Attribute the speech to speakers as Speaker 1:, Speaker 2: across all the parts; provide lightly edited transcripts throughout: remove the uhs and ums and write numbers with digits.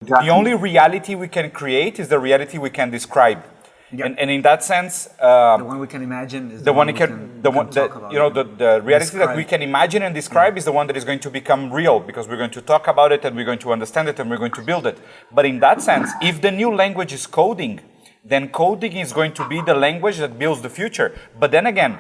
Speaker 1: Exactly.
Speaker 2: The only reality we can create is the reality we can describe.
Speaker 1: Yep.
Speaker 2: And in that sense,
Speaker 1: the one we can imagine is
Speaker 2: the reality that we can imagine and describe is the one that is going to become real, because we're going to talk about it and we're going to understand it and we're going to build it. But in that sense, if the new language is coding, then coding is going to be the language that builds the future. But then again,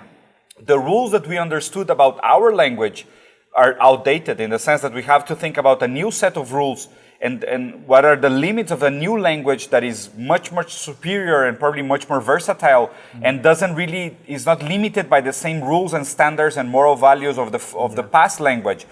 Speaker 2: the rules that we understood about our language are outdated, in the sense that we have to think about a new set of rules and what are the limits of a new language that is much, much superior and probably much more versatile and is not limited by the same rules and standards and moral values of the past language.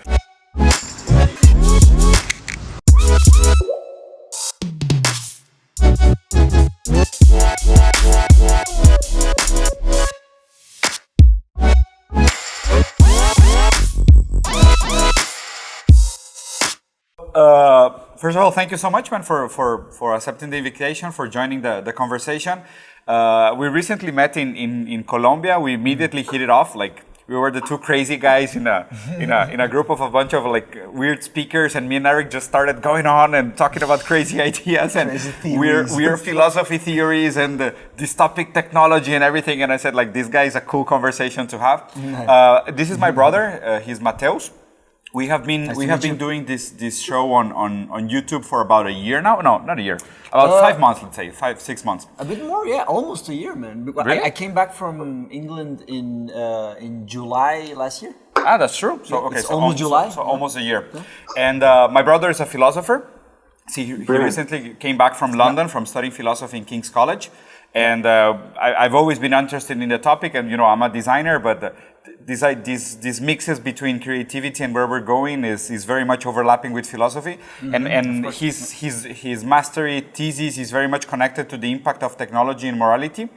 Speaker 2: First of all, thank you so much, man, for accepting the invitation, for joining the conversation. We recently met in Colombia. We immediately hit it off. Like, we were the two crazy guys in a group of a bunch of like weird speakers, and me and Aric just started going on and talking about crazy ideas and weird philosophy theories and dystopic technology and everything. And I said, like, this guy is a cool conversation to have. Nice. This is my brother. He's Mateus. We have been doing this show on YouTube for about a year now. No, not a year. About 5 months, let's say 6 months.
Speaker 1: A bit more, yeah, almost a year, man.
Speaker 2: Really?
Speaker 1: I came back from England in July last year.
Speaker 2: Ah, that's true. So okay,
Speaker 1: so almost July.
Speaker 2: So almost a year. Yeah. And my brother is a philosopher. See, he recently came back from London from studying philosophy in King's College, and I've always been interested in the topic. And I'm a designer, but these mixes between creativity and where we're going is very much overlapping with philosophy. Mm-hmm. And his mastery thesis is very much connected to the impact of technology and morality.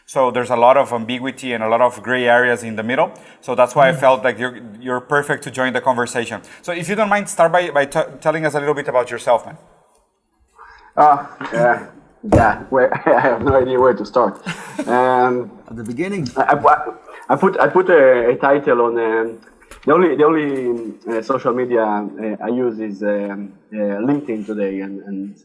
Speaker 2: So there's a lot of ambiguity and a lot of gray areas in the middle. So that's why I felt like you're perfect to join the conversation. So if you don't mind, start by telling us a little bit about yourself, man.
Speaker 3: I have no idea where to start.
Speaker 1: At the beginning.
Speaker 3: I put a title on the only social media I use is LinkedIn today, and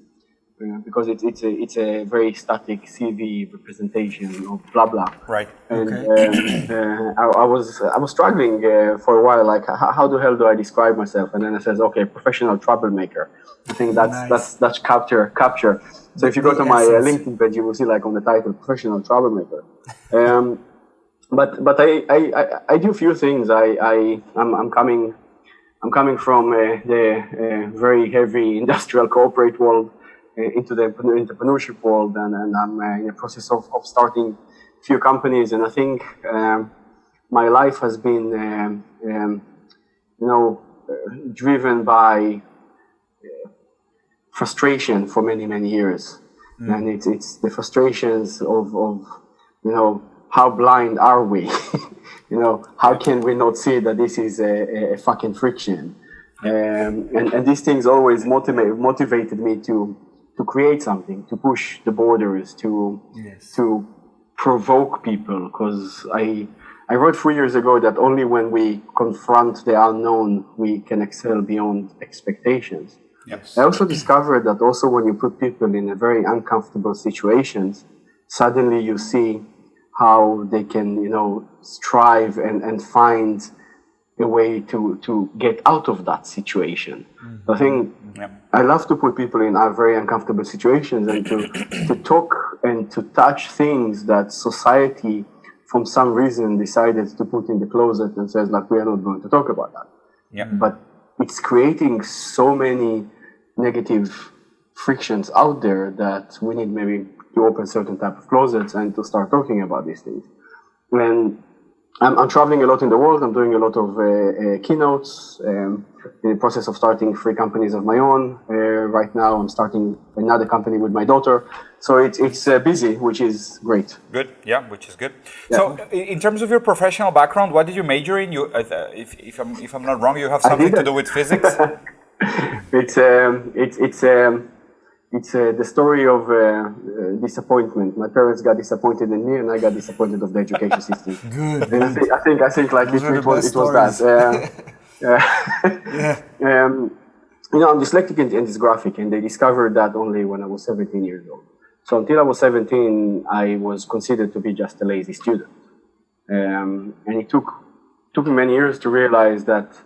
Speaker 3: because it's a very static CV representation of blah blah.
Speaker 2: Right.
Speaker 3: And I was struggling for a while, like how the hell do I describe myself? And then I says, okay, professional troublemaker. I think that's capture. So if you go to my LinkedIn page, you will see, like, on the title, professional troublemaker. But I do a few things. I'm coming from the very heavy industrial corporate world into the entrepreneurship world, and I'm in the process of starting a few companies. And I think my life has been driven by frustration for many years. And it's the frustrations of how blind are we? How can we not see that this is a fucking friction? And these things always motivated me to create something, to push the borders, to provoke people. Because I wrote 3 years ago that only when we confront the unknown, we can excel beyond expectations.
Speaker 2: Yes.
Speaker 3: I also discovered that also when you put people in a very uncomfortable situations, suddenly you see how they can, strive and find a way to get out of that situation. Mm-hmm. I think I love to put people in very uncomfortable situations and to talk and to touch things that society, from some reason, decided to put in the closet and says, like, we are not going to talk about that.
Speaker 2: Yeah.
Speaker 3: But it's creating so many negative frictions out there that we need maybe to open certain type of closets and to start talking about these things. And I'm traveling a lot in the world. I'm doing a lot of keynotes, in the process of starting 3 companies of my own. Right now I'm starting another company with my daughter. So it's busy, which is great.
Speaker 2: Good, yeah, which is good. Yeah. So in terms of your professional background, what did you major in? You, if I'm not wrong, you have something to do with physics?
Speaker 3: It's the story of disappointment. My parents got disappointed in me, and I got disappointed of the education system.
Speaker 1: Good.
Speaker 3: And I think like it was that. I'm dyslexic and dysgraphic, and they discovered that only when I was 17 years old. So until I was 17, I was considered to be just a lazy student. And it took me many years to realize that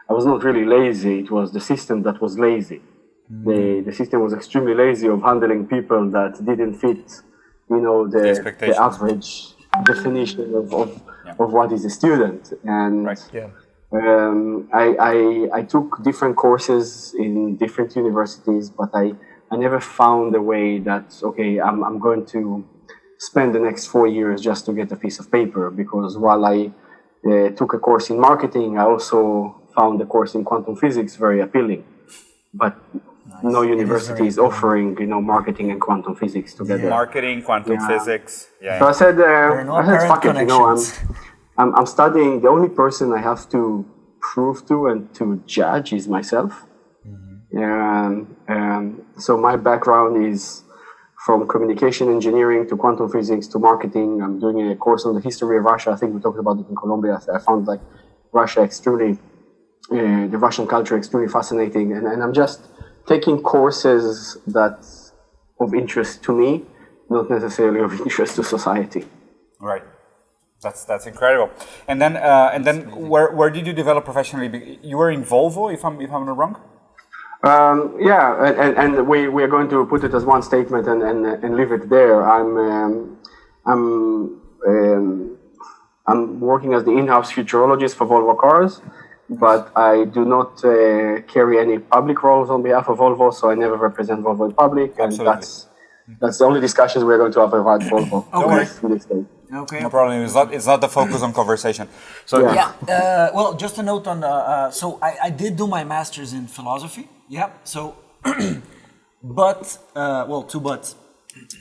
Speaker 3: I was not really lazy. It was the system that was lazy. The system was extremely lazy of handling people that didn't fit, the average definition of what is a student. And I took different courses in different universities, but I never found a way that, okay, I'm going to spend the next 4 years just to get a piece of paper, because while I took a course in marketing, I also found the course in quantum physics very appealing. But no university is offering, marketing and quantum physics together.
Speaker 2: Marketing, quantum physics.
Speaker 3: So I said, fuck it, I'm studying. The only person I have to prove to and to judge is myself. So my background is from communication engineering to quantum physics to marketing. I'm doing a course on the history of Russia. I think we talked about it in Colombia. I found Russia extremely, the Russian culture extremely fascinating. And I'm just taking courses that's of interest to me, not necessarily of interest to society.
Speaker 2: Right. That's incredible. And then where did you develop professionally? You were in Volvo, if I'm not wrong.
Speaker 3: And we are going to put it as one statement and leave it there. I'm working as the in-house futurologist for Volvo cars, but I do not carry any public roles on behalf of Volvo, so I never represent Volvo in public, and that's the only discussions we're going to have about Volvo.
Speaker 2: Okay. No problem. It's not the focus on conversation. So
Speaker 1: well, just a note on so I did do my master's in philosophy. Yeah. So, but two buts.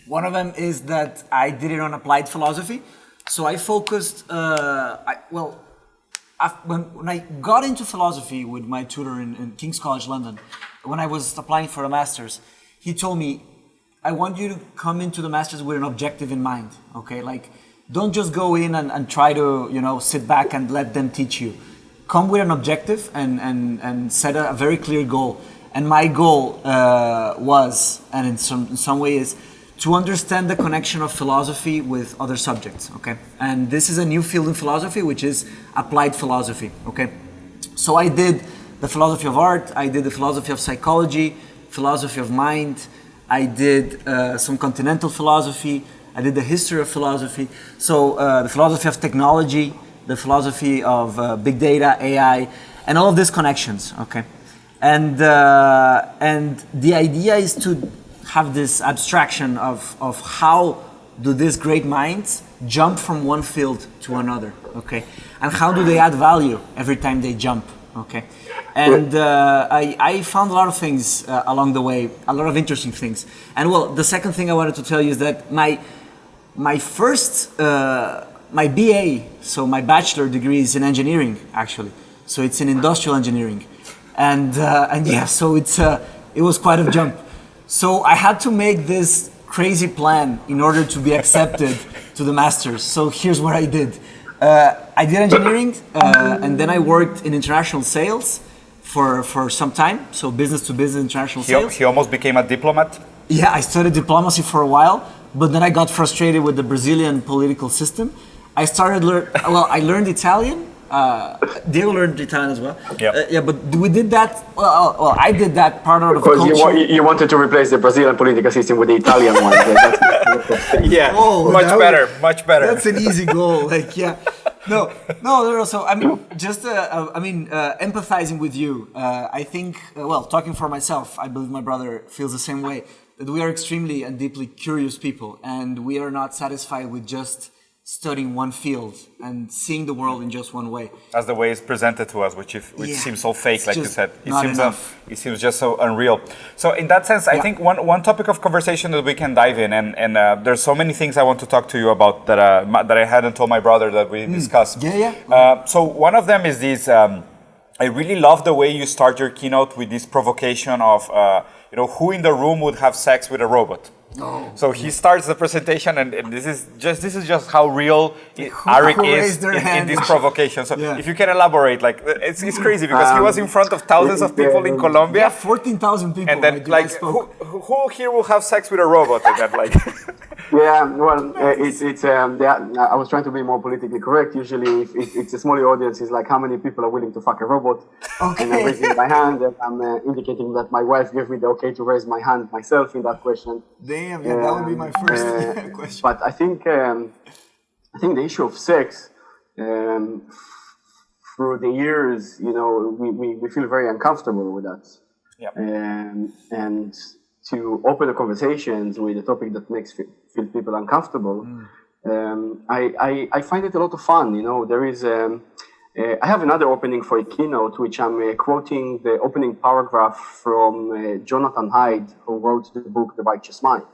Speaker 1: One of them is that I did it on applied philosophy. So I focused. When I got into philosophy with my tutor in King's College London, when I was applying for a master's, he told me, I want you to come into the master's with an objective in mind. Okay, don't just go in and try to sit back and let them teach you. Come with an objective and set a very clear goal. And my goal was, and in some way is, to understand the connection of philosophy with other subjects. Okay, and this is a new field in philosophy, which is applied philosophy. Okay, so I did the philosophy of art, I did the philosophy of psychology, philosophy of mind, I did some continental philosophy, I did the history of philosophy, so the philosophy of technology, the philosophy of big data, AI, and all of these connections, okay? And the idea is to have this abstraction of how do these great minds jump from one field to another, okay? And how do they add value every time they jump, okay? And I found a lot of things along the way, a lot of interesting things. And well, the second thing I wanted to tell you is that my BA, so my bachelor degree is in engineering, actually. So it's in industrial engineering. And yeah, so it was quite a jump. So I had to make this crazy plan in order to be accepted to the master's. So here's what I did. I did engineering, and then I worked in international sales for some time. So business to business international sales.
Speaker 2: He almost became a diplomat.
Speaker 1: Yeah, I studied diplomacy for a while, but then I got frustrated with the Brazilian political system. I learned Italian. Diego learned Italian as well.
Speaker 2: Yeah,
Speaker 1: but we did that. Well, I did that part of the culture.
Speaker 3: Because you wanted to replace the Brazilian political system with the Italian one.
Speaker 2: Yeah, much better.
Speaker 1: That's an easy goal. No. So empathizing with you. I think, talking for myself, I believe my brother feels the same way. That we are extremely and deeply curious people, and we are not satisfied with just studying one field and seeing the world in just one way.
Speaker 2: As the way it's presented to us, which seems so fake, like you said. It seems just so unreal. So in that sense, I think one topic of conversation that we can dive in, and there's so many things I want to talk to you about that I hadn't told my brother that we discussed. So one of them is this, I really love the way you start your keynote with this provocation of, who in the room would have sex with a robot? So he starts the presentation, and this is just how real Aric is in this provocation. So if you can elaborate, like it's crazy because he was in front of thousands of people in Colombia.
Speaker 1: Yeah, 14,000 people.
Speaker 2: And then like who here will have sex with a robot? And that like.
Speaker 3: Yeah, well, I was trying to be more politically correct. Usually, if it's a small audience, it's like how many people are willing to fuck a robot. Okay. And I'm raising my hand, and I'm indicating that my wife gave me the okay to raise my hand myself in that question.
Speaker 1: Damn, yeah, that would be my first question.
Speaker 3: But I think the issue of sex, through the years, we feel very uncomfortable with that.
Speaker 2: Yep.
Speaker 3: And to open the conversations with a topic that makes feel people uncomfortable, I find it a lot of fun. There is I have another opening for a keynote, which I'm quoting the opening paragraph from Jonathan Haidt, who wrote the book The Righteous Mind.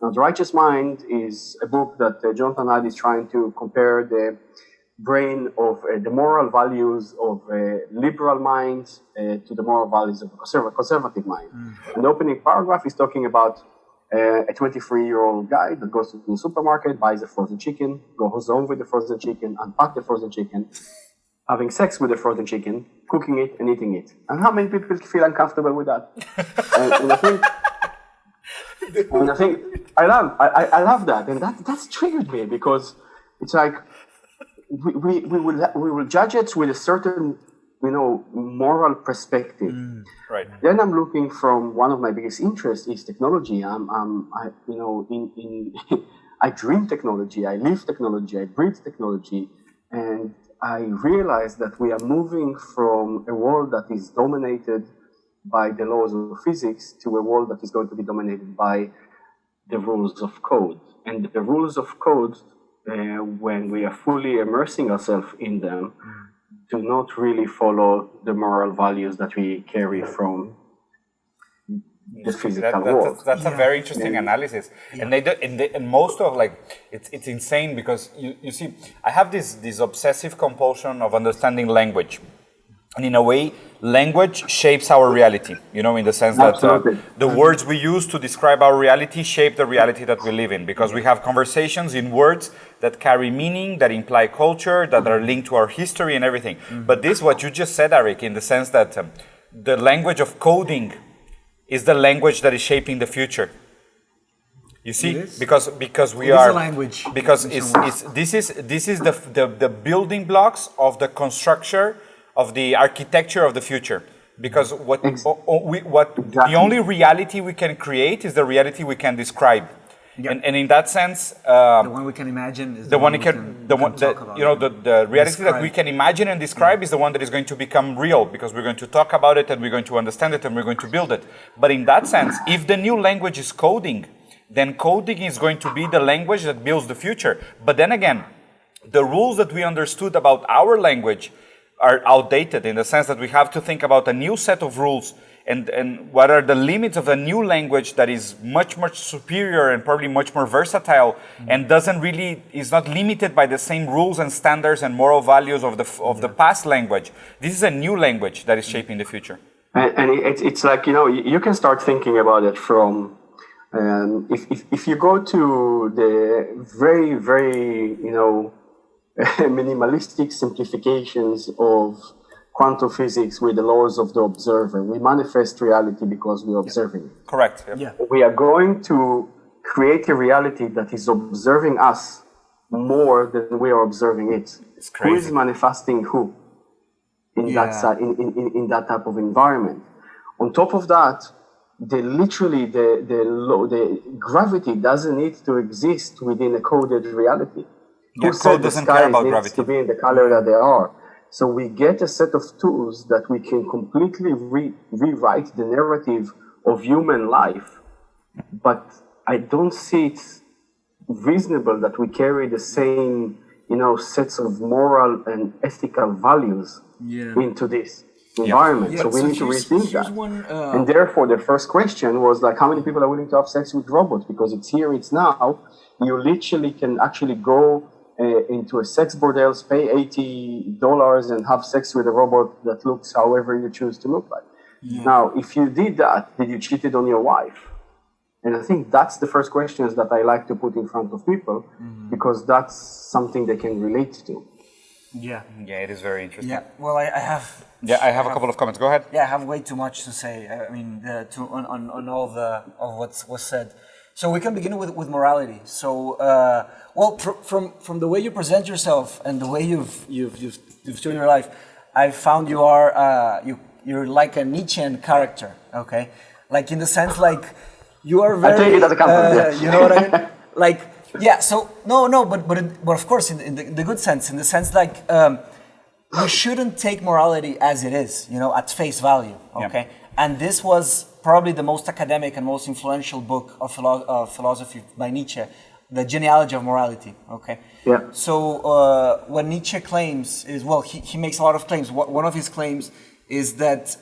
Speaker 3: Now, The Righteous Mind is a book that Jonathan Haidt is trying to compare the brain of the moral values of liberal minds to the moral values of a conservative mind. And the opening paragraph is talking about a 23-year-old guy that goes to the supermarket, buys a frozen chicken, goes home with the frozen chicken, unpack the frozen chicken, having sex with the frozen chicken, cooking it and eating it. And how many people feel uncomfortable with that? and I think I love that, and that's triggered me because it's like we will judge it with a certain moral perspective.
Speaker 2: Right.
Speaker 3: Then I'm looking from one of my biggest interests is technology. I dream technology, I live technology, I breathe technology, and I realize that we are moving from a world that is dominated by the laws of physics to a world that is going to be dominated by the rules of code. And the rules of code, when we are fully immersing ourselves in them, do not really follow the moral values that we carry from the physical world.
Speaker 2: That's a very interesting analysis, and and most of it's insane because you see, I have this obsessive compulsion of understanding language, and in a way, language shapes our reality. In the sense that the words we use to describe our reality shape the reality that we live in, because we have conversations in words that carry meaning, that imply culture, that are linked to our history and everything. But this, what you just said, Aric, in the sense that the language of coding is the language that is shaping the future. You see, because we are
Speaker 1: language.
Speaker 2: Because this is the building blocks of the construction of the architecture of the future. Because the only reality we can create is the reality we can describe. Yep. And in that sense,
Speaker 1: the one we can imagine is the
Speaker 2: reality that we can imagine and describe is the one that is going to become real, because we're going to talk about it and we're going to understand it and we're going to build it. But in that sense, if the new language is coding, then coding is going to be the language that builds the future. But then again, the rules that we understood about our language are outdated, in the sense that we have to think about a new set of rules and what are the limits of a new language that is much, much superior and probably much more versatile and is not limited by the same rules and standards and moral values of the past language. This is a new language that is shaping the future.
Speaker 3: And it's like, you can start thinking about it from, if you go to the very, very, minimalistic simplifications of quantum physics with the laws of the observer. We manifest reality because we're observing it.
Speaker 2: Correct.
Speaker 1: Yeah.
Speaker 3: We are going to create a reality that is observing us more than we are observing it.
Speaker 2: It's crazy.
Speaker 3: Who is manifesting who in that type of environment? On top of that, the gravity doesn't need to exist within a coded reality.
Speaker 2: Yeah, code doesn't care about gravity.
Speaker 3: To be in the color that they are. So we get a set of tools that we can completely rewrite the narrative of human life. But I don't see it reasonable that we carry the same, sets of moral and ethical values into this environment.
Speaker 1: Yeah,
Speaker 3: so we need to rethink that.
Speaker 1: One,
Speaker 3: and therefore, the first question was like, how many people are willing to have sex with robots? Because it's here, it's now. You literally can actually go into a sex bordel, pay $80 and have sex with a robot that looks however you choose to look like. Yeah. Now, if you did that, did you cheated on your wife? And I think that's the first questions that I like to put in front of people, because that's something they can relate to.
Speaker 1: Yeah.
Speaker 2: Yeah, it is very interesting.
Speaker 1: Yeah. Well, I have.
Speaker 2: Yeah, I have a couple of comments. Go ahead.
Speaker 1: Yeah, I have way too much to say. I mean, on all of what's was said. So we can begin with morality. So, well, from the way you present yourself and the way you've shown your life, I found you are you're like a Nietzschean character. Okay, like in the sense like you are very.
Speaker 3: I take it as a compliment.
Speaker 1: You know what I mean? Like, yeah. So no, but of course in the good sense, in the sense like. We shouldn't take morality as it is, you know, at face value, okay? Yeah. And this was probably the most academic and most influential book of philosophy by Nietzsche, The Genealogy of Morality, okay?
Speaker 3: Yeah.
Speaker 1: So what Nietzsche claims is, well, he makes a lot of claims. One of his claims is that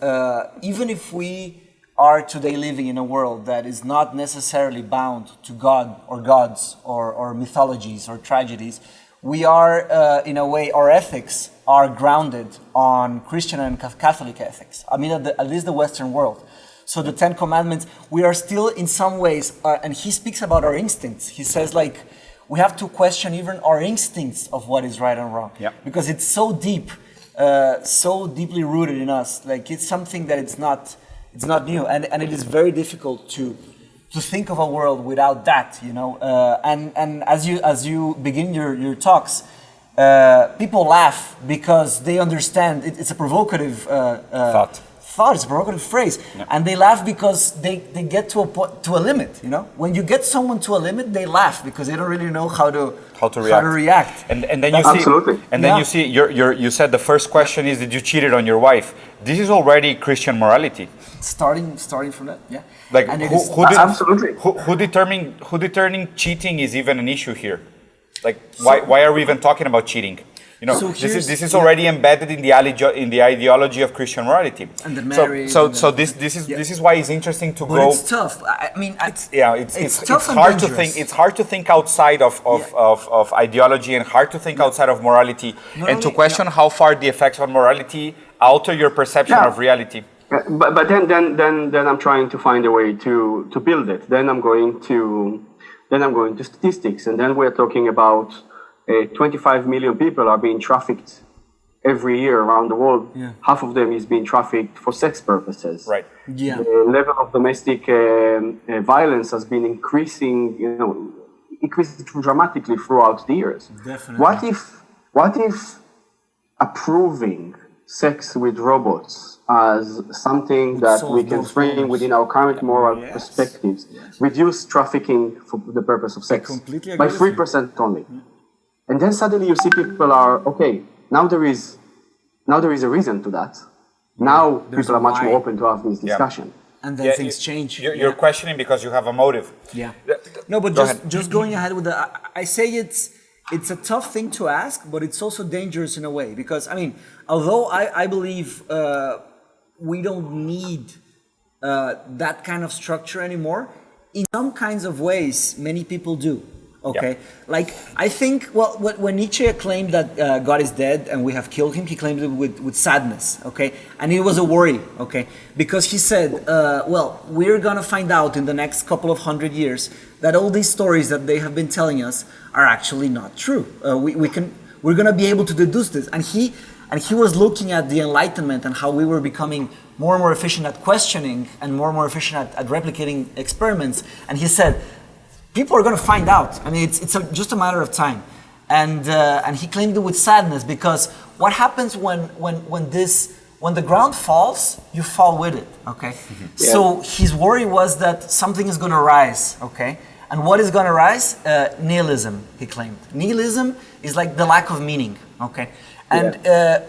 Speaker 1: even if we are today living in a world that is not necessarily bound to God or gods or mythologies or tragedies, we are, in a way, our ethics are grounded on Christian and Catholic ethics. I mean, at least the Western world. So the Ten Commandments, we are still in some ways, and he speaks about our instincts. He says, like, we have to question even our instincts of what is right and wrong. Yeah. Because it's so deep, so deeply rooted in us. Like, it's something that it's not new. And it is very difficult to think of a world without that, you know. And as you begin your talks, people laugh because they understand it's a provocative thought. It's a provocative phrase, and they laugh because they get to a limit. You know, when you get someone to a limit, they laugh because they don't really know how to react.
Speaker 2: And then you see,
Speaker 3: absolutely.
Speaker 2: And then you see, you said the first question is, did you cheated on your wife? This is already Christian morality.
Speaker 1: Starting from that, yeah.
Speaker 2: Like
Speaker 3: absolutely.
Speaker 2: Who determining cheating is even an issue here? Like, why are we even talking about cheating? You know, so this is already embedded in the ideology of Christian morality. And the marriage. So this is why it's interesting to go.
Speaker 1: It's tough. I mean, it's
Speaker 2: tough. It's hard to think. It's hard to think outside of ideology and hard to think outside of morality and to question how far the effects on morality alter your perception of reality.
Speaker 3: But then I'm trying to find a way to build it. Then I'm going to statistics, and then we're talking about 25 million people are being trafficked every year around the world. Yeah. Half of them is being trafficked for sex purposes.
Speaker 2: Right.
Speaker 3: Yeah. The level of domestic violence has been increasing, increased dramatically throughout the years.
Speaker 1: Definitely.
Speaker 3: What if approving sex with robots as something that we can frame within our current moral perspectives, reduce trafficking for the purpose of sex by 3% only? Yeah. And then suddenly you see people are, okay, now there is a reason to that. Now people are much more open to have this discussion.
Speaker 1: Yeah. And then things change.
Speaker 2: You're questioning because you have a motive.
Speaker 1: Yeah. No, but just going ahead with I say it's a tough thing to ask, but it's also dangerous in a way. Because, I mean, although I believe we don't need that kind of structure anymore, in some kinds of ways, many people do. Okay, like I think, well, when Nietzsche claimed that God is dead and we have killed him, he claimed it with sadness, okay? And it was a worry, okay? Because he said, well, we're gonna find out in the next couple of 100 years that all these stories that they have been telling us are actually not true. We're gonna be able to deduce this. And he was looking at the Enlightenment and how we were becoming more and more efficient at questioning and more efficient at replicating experiments. And he said, people are going to find out. I mean, it's just a matter of time, and he claimed it with sadness because what happens when the ground falls, you fall with it. Okay, so his worry was that something is going to rise. Okay, and what is going to rise? Nihilism. He claimed nihilism is like the lack of meaning. Okay, and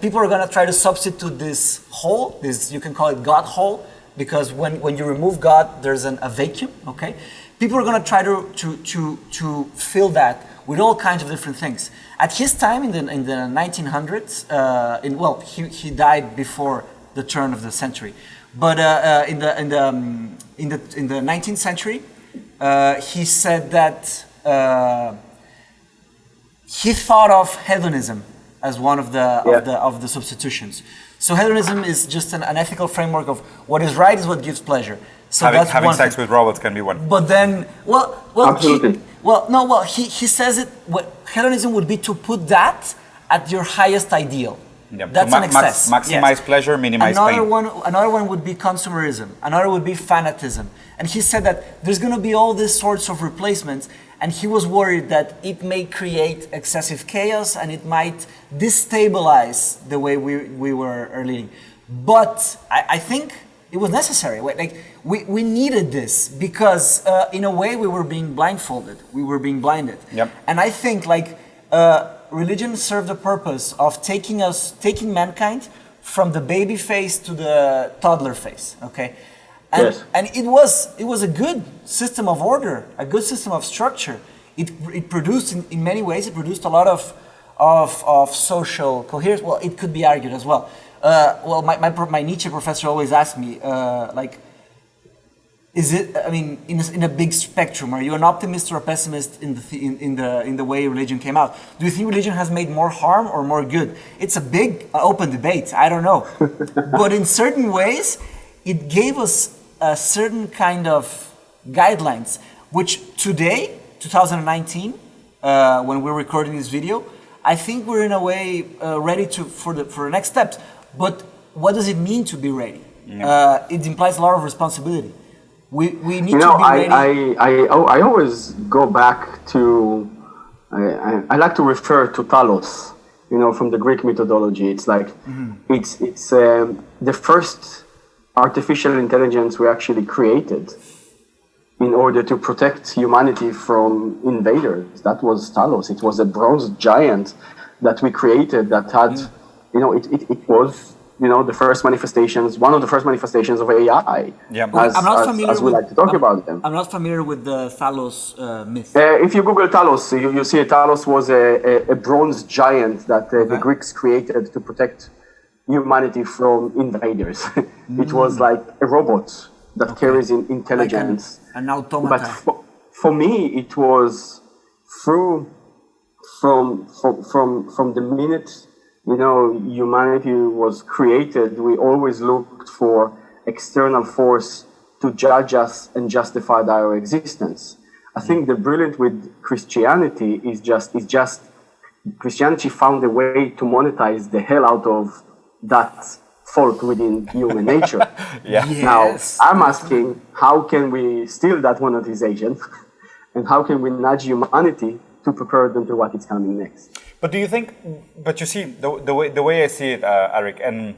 Speaker 1: people are going to try to substitute this hole. This, you can call it God hole, because when you remove God, there's a vacuum. Okay. People are going to try to fill that with all kinds of different things. At his time, in the 1900s, he died before the turn of the century, but in the 19th century, he said that he thought of hedonism as one of the substitutions. So hedonism is just an ethical framework of what is right is what gives pleasure. So
Speaker 2: having
Speaker 1: one
Speaker 2: sex
Speaker 1: thing.
Speaker 2: with robots can be one.
Speaker 1: But then, well,
Speaker 3: Absolutely.
Speaker 1: he says it. What hedonism would be to put that at your highest ideal.
Speaker 2: Yeah,
Speaker 1: That's
Speaker 2: to
Speaker 1: an excess.
Speaker 2: maximize pleasure, minimize pain.
Speaker 1: Another one would be consumerism. Another would be fanatism. And he said that there's going to be all these sorts of replacements, and he was worried that it may create excessive chaos and it might destabilize the way we were leading. But I think it was necessary. Like we needed this because in a way we were being blindfolded. We were being blinded.
Speaker 2: Yep.
Speaker 1: And I think religion served the purpose of taking mankind from the baby phase to the toddler phase. Okay. And,
Speaker 3: yes.
Speaker 1: And it was a good system of order, a good system of structure. It produced in many ways. It produced a lot of social coherence. Well, it could be argued as well. My Nietzsche professor always asked me, is it? I mean, in a big spectrum, are you an optimist or a pessimist in the way religion came out? Do you think religion has made more harm or more good? It's a big open debate. I don't know, but in certain ways, it gave us a certain kind of guidelines, which today, 2019, when we're recording this video, I think we're in a way ready for the next steps. But what does it mean to be ready? Yeah. It implies a lot of responsibility. We need to be ready.
Speaker 3: I always go back to, I like to refer to Talos, from the Greek methodology. It's like, it's the first artificial intelligence we actually created in order to protect humanity from invaders. That was Talos. It was a bronze giant that we created that had, it was, the first manifestations, one of the first manifestations of AI. Yeah, as we like to talk about them.
Speaker 1: I'm not familiar with the Talos myth.
Speaker 3: If you Google Talos, you see Talos was a bronze giant that the Greeks created to protect humanity from invaders. It was like a robot that carries intelligence.
Speaker 1: Like an automata.
Speaker 3: But for me, it was from the minute humanity was created, we always looked for external force to judge us and justify our existence. I think the brilliant with Christianity is just Christianity found a way to monetize the hell out of that fault within human nature.
Speaker 2: Yeah.
Speaker 1: Yes.
Speaker 3: Now, I'm asking, how can we steal that monetization and how can we nudge humanity to prepare them to what is coming next?
Speaker 2: But do you think, you see, the way I see it, Aric, and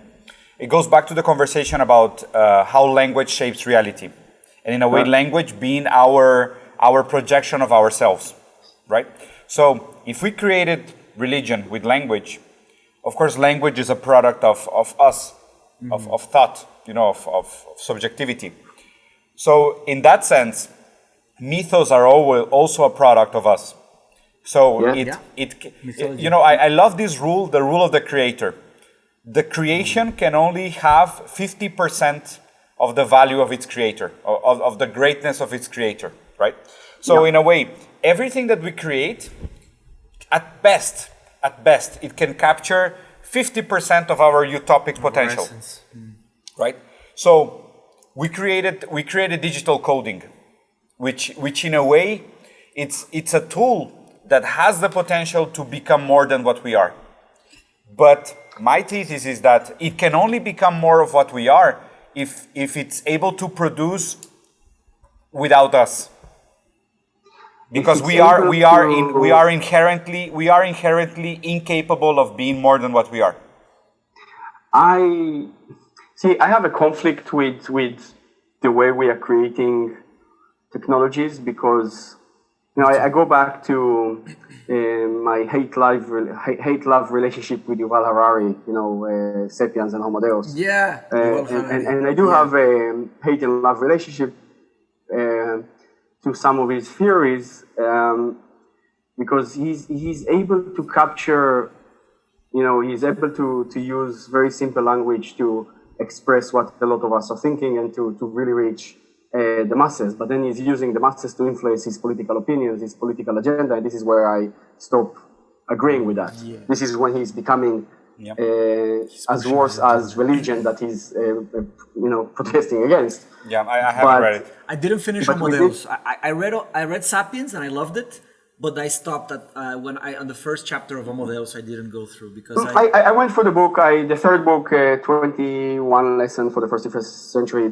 Speaker 2: it goes back to the conversation about how language shapes reality. And in a way, language being our projection of ourselves, right? So if we created religion with language, of course, language is a product of us, of thought, of subjectivity. So in that sense, mythos are also a product of us. So I love this rule, the rule of the creator. The creation can only have 50% of the value of its creator, of the greatness of its creator, right? So in a way, everything that we create, at best, it can capture 50% of our utopic potential, right? So we created digital coding, which in a way, it's a tool that has the potential to become more than what we are. But my thesis is that it can only become more of what we are if it's able to produce without us. Because we are inherently incapable of being more than what we are.
Speaker 3: I have a conflict with the way we are creating technologies because I go back to my hate-love relationship with Yuval Harari, Sapiens and Homo Deus.
Speaker 1: Yeah.
Speaker 3: And I do have a hate and love relationship to some of his theories because he's able to capture, he's able to use very simple language to express what a lot of us are thinking and to really reach the masses, but then he's using the masses to influence his political opinions, his political agenda, and this is where I stop agreeing with that. Yeah. This is when he's becoming as worse as religion that he's protesting against.
Speaker 2: Yeah, I haven't read it.
Speaker 1: I didn't finish Amadeus. I read Sapiens and I loved it, but I stopped at on the first chapter of Amadeus. I didn't go through because
Speaker 3: I went for the book. The third book, 21 lesson for the 21st century.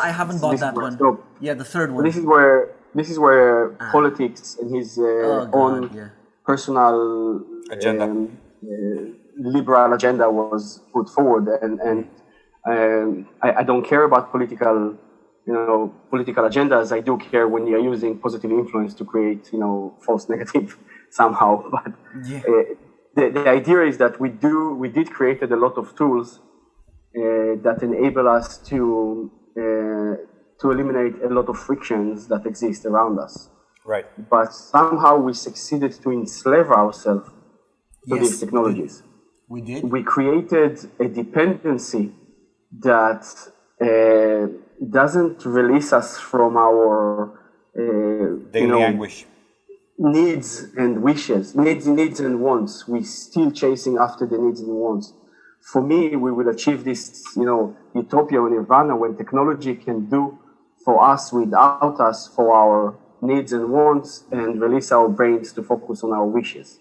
Speaker 1: I haven't bought that one. Yeah, the third one.
Speaker 3: This is where politics and his own personal
Speaker 2: agenda.
Speaker 3: Liberal agenda was put forward, and I don't care about political agendas. I do care when they are using positive influence to create false negative somehow. But the idea is that we did created a lot of tools that enable us to eliminate a lot of frictions that exist around us.
Speaker 2: Right.
Speaker 3: But somehow we succeeded to enslave ourselves to these technologies.
Speaker 1: We did.
Speaker 3: We created a dependency that doesn't release us from our
Speaker 2: daily anguish,
Speaker 3: needs and wishes, needs and wants. We're still chasing after the needs and wants. For me, we will achieve this, utopia or nirvana when technology can do for us without us for our needs and wants, and release our brains to focus on our wishes.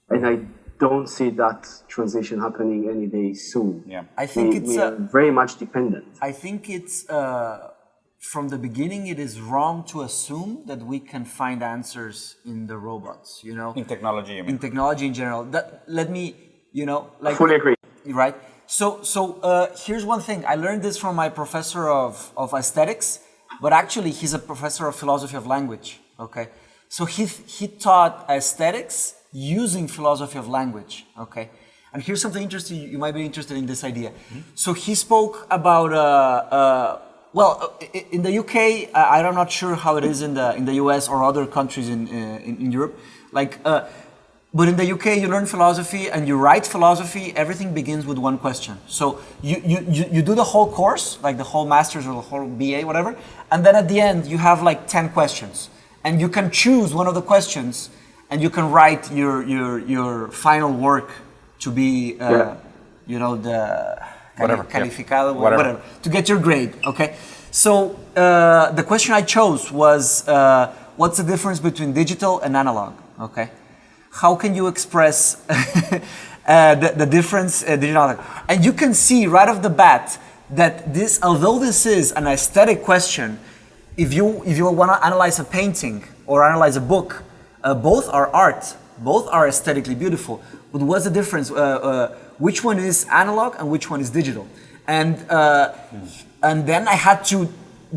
Speaker 3: And I don't see that transition happening any day soon.
Speaker 2: Yeah,
Speaker 1: I think
Speaker 3: we are very much dependent.
Speaker 1: I think it's from the beginning. It is wrong to assume that we can find answers in the robots.
Speaker 2: In technology, you mean?
Speaker 1: In technology in general. Let me,
Speaker 3: Fully agree.
Speaker 1: Right. So here's one thing. I learned this from my professor of aesthetics, but actually he's a professor of philosophy of language. Okay. So he taught aesthetics using philosophy of language. Okay. And here's something interesting. You might be interested in this idea. Mm-hmm. So he spoke about in the UK. I'm not sure how it is in the US or other countries in Europe. But in the UK, you learn philosophy and you write philosophy. Everything begins with one question. So you do the whole course, like the whole master's or the whole BA, whatever. And then at the end, you have 10 questions. And you can choose one of the questions and you can write your final work to be, the calificado, whatever, to get your grade, okay? So the question I chose was, what's the difference between digital and analog, okay? How can you express the difference digital? And you can see right off the bat that although this is an aesthetic question, if you want to analyze a painting or analyze a book, both are art, both are aesthetically beautiful. But what's the difference? Which one is analog and which one is digital? And then I had to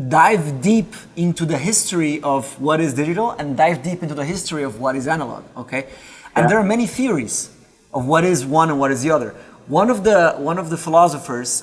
Speaker 1: dive deep into the history of what is digital and dive deep into the history of what is analog. Okay. And there are many theories of what is one and what is the other. One of the philosophers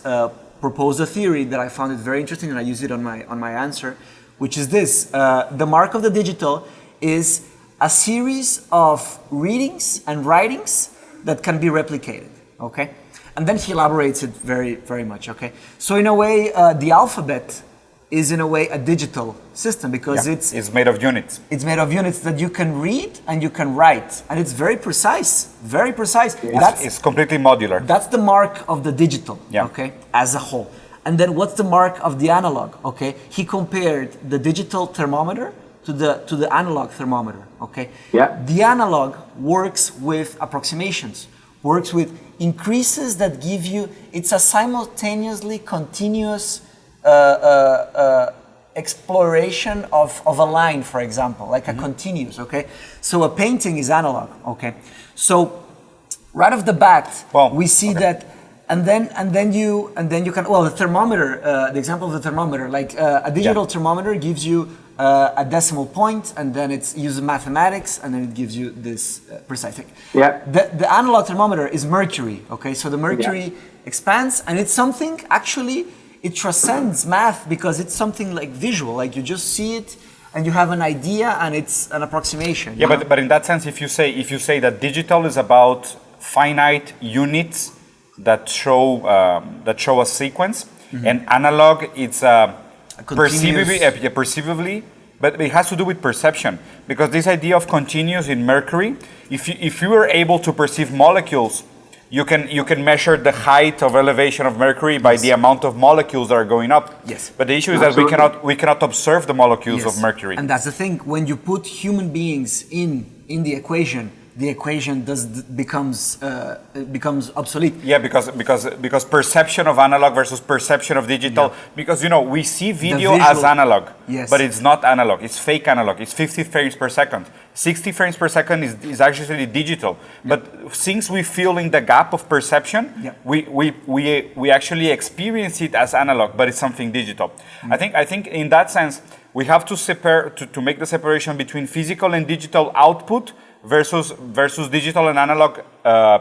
Speaker 1: proposed a theory that I found it very interesting, and I use it on my answer, which is this: the mark of the digital is a series of readings and writings that can be replicated. Okay, and then he elaborates it very, very much. Okay, so in a way, the alphabet is in a way a digital system because
Speaker 2: it's made of units. It's
Speaker 1: made of units that you can read and you can write, and it's very precise, very precise.
Speaker 2: It's completely modular.
Speaker 1: That's the mark of the digital, okay, as a whole. And then what's the mark of the analog? Okay, he compared the digital thermometer to the analog thermometer. Okay, the analog works with approximations, works with increases that give you. It's a simultaneously continuous exploration of a line, for example, like a continuous, okay? So a painting is analog, okay? So right off the bat, we see that, and then you can, the thermometer, the example of the thermometer, like a digital thermometer gives you a decimal point, and then it uses mathematics, and then it gives you this precise thing. The analog thermometer is mercury, okay? So the mercury expands, and it's something actually. It transcends math because it's something like visual, like you just see it and you have an idea and it's an approximation.
Speaker 2: Yeah, but in that sense, if you say that digital is about finite units that show a sequence, and analog it's perceivably, but it has to do with perception because this idea of continuous in mercury, if you were able to perceive molecules you can measure the height of elevation of Mercury by the amount of molecules that are going up.
Speaker 1: Yes.
Speaker 2: But the issue is that we cannot observe the molecules of Mercury.
Speaker 1: And that's the thing. When you put human beings in the equation becomes obsolete.
Speaker 2: Yeah, because perception of analog versus perception of digital. Because we see video as analog, but it's not analog. It's fake analog. It's 50 frames per second. 60 frames per second is actually digital. But since we fill in the gap of perception, we actually experience it as analog, but it's something digital. I think in that sense we have to make the separation between physical and digital output versus digital and analog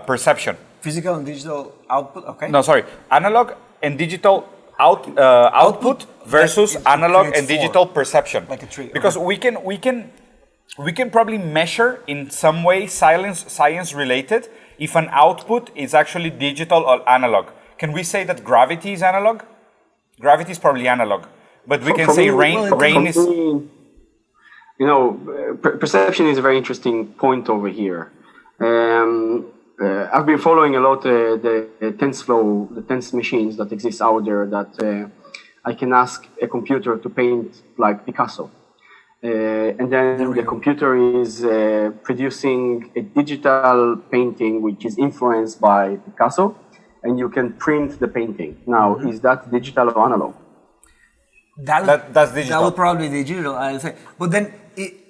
Speaker 2: perception.
Speaker 1: Physical and digital output, okay?
Speaker 2: No, sorry. Analog and digital output versus analog and digital perception.
Speaker 1: Like a tree.
Speaker 2: Because we can probably measure in some way science related if an output is actually digital or analog. Can we say that gravity is analog? Gravity is probably analog. But we can say rain is...
Speaker 3: Perception is a very interesting point over here. I've been following a lot the tense machines that exist out there that I can ask a computer to paint like Picasso. And then the computer is producing a digital painting which is influenced by Picasso, and you can print the painting. Now, is that digital or analog?
Speaker 2: That's digital.
Speaker 1: That would probably be digital, I'll say. But then,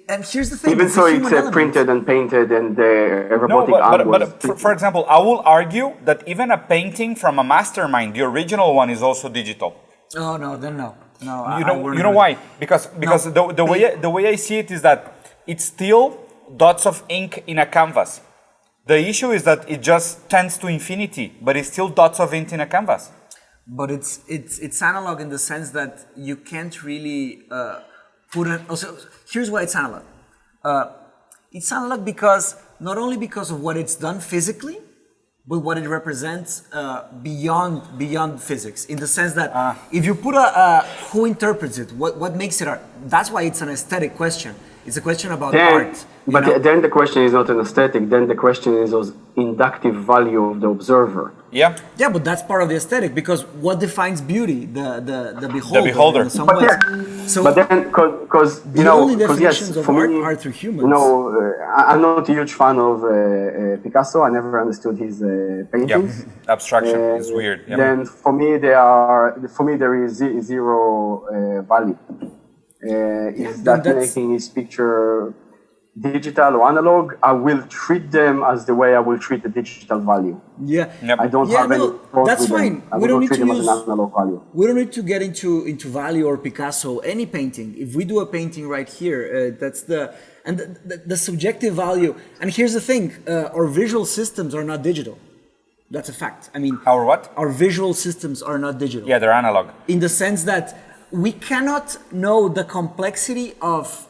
Speaker 1: and here's the thing.
Speaker 3: Even so, it's printed and painted and robotic arm.
Speaker 2: But for example, I will argue that even a painting from a mastermind, the original one, is also digital.
Speaker 1: Oh no, then no. No,
Speaker 2: you know why? Because the way I see it is that it's still dots of ink in a canvas. The issue is that it just tends to infinity, but it's still dots of ink in a canvas.
Speaker 1: But it's analog in the sense that you can't really put it. Also, here's why it's analog. It's analog because not only because of what it's done physically, but what it represents beyond physics. In the sense that if you put who interprets it, what makes it art? That's why it's an aesthetic question. It's a question about art.
Speaker 3: But then the question is not an aesthetic. Then the question is the inductive value of the observer.
Speaker 2: Yeah.
Speaker 1: Yeah, but that's part of the aesthetic because what defines beauty? The beholder.
Speaker 2: The beholder.
Speaker 1: In some ways. So
Speaker 3: but then, because
Speaker 1: definitions of art are through humans.
Speaker 3: I'm not a huge fan of Picasso. I never understood his paintings.
Speaker 2: Yeah. Abstraction is weird. Yeah.
Speaker 3: Then for me there is zero value. Is that making his picture digital or analog? I will treat them as the way I will treat the digital value.
Speaker 1: Yeah.
Speaker 3: Yep. I don't have any.
Speaker 1: That's fine.
Speaker 3: We don't need to use analog value.
Speaker 1: We don't need to get into value or Picasso. Any painting. If we do a painting right here, that's the subjective value. And here's the thing: our visual systems are not digital. That's a fact. I mean,
Speaker 2: our what?
Speaker 1: Our visual systems are not digital.
Speaker 2: Yeah, they're analog.
Speaker 1: In the sense that we cannot know the complexity of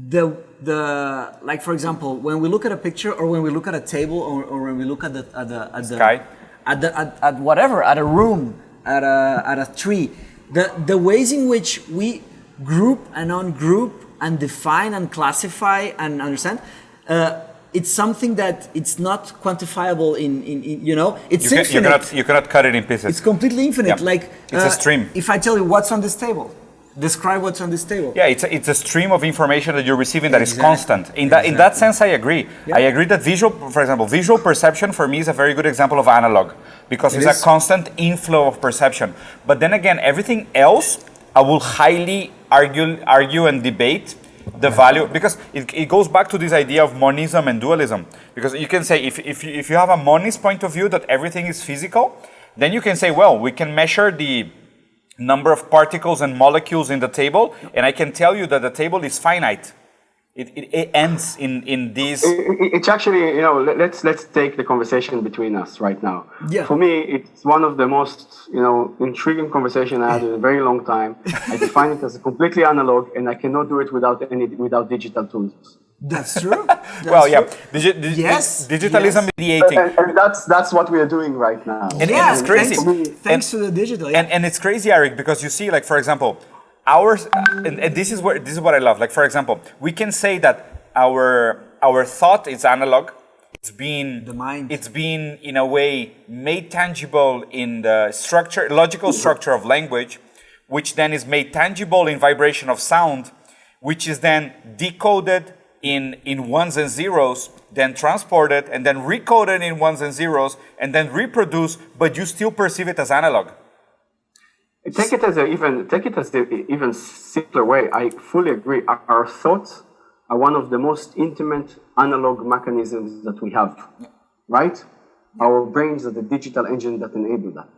Speaker 1: the like, for example, when we look at a picture or when we look at a table or when we look at the
Speaker 2: sky,
Speaker 1: at whatever, at a room, at a tree, the ways in which we group and ungroup and define and classify and understand, it's something that it's not quantifiable in it's infinite.
Speaker 2: You cannot cut it in pieces.
Speaker 1: It's completely infinite.
Speaker 2: Yeah.
Speaker 1: Like
Speaker 2: it's a stream.
Speaker 1: If I tell you what's on this table, describe what's on this table.
Speaker 2: Yeah, it's a stream of information that you're receiving that is constant. In that sense, I agree. Yeah. I agree that visual perception for me is a very good example of analog because it's a constant inflow of perception. But then again, everything else, I will highly argue and debate the value, because it goes back to this idea of monism and dualism. Because you can say if you have a monist point of view that everything is physical, then you can say, well, we can measure the number of particles and molecules in the table, and I can tell you that the table is finite. It ends in these.
Speaker 3: It's actually, let's take the conversation between us right now.
Speaker 1: Yeah.
Speaker 3: For me, it's one of the most, intriguing conversation I had in a very long time. I define it as completely analog, and I cannot do it without digital tools.
Speaker 1: That's true.
Speaker 2: Yes. Digitalism mediating,
Speaker 3: and that's what we are doing right now.
Speaker 2: And it's crazy.
Speaker 1: Thanks to the digital. Yeah.
Speaker 2: And it's crazy, Aric, because you see, like, for example, ours, and this is what I love. Like, for example, we can say that our thought is analog,
Speaker 1: the mind.
Speaker 2: It's been in a way made tangible in the structure, logical structure of language, which then is made tangible in vibration of sound, which is then decoded in ones and zeros, then transported and then recoded in ones and zeros, and then reproduced, but you still perceive it as analog.
Speaker 3: Take it as the even simpler way. I fully agree. Our thoughts are one of the most intimate analog mechanisms that we have, right? Our brains are the digital engine that enable that.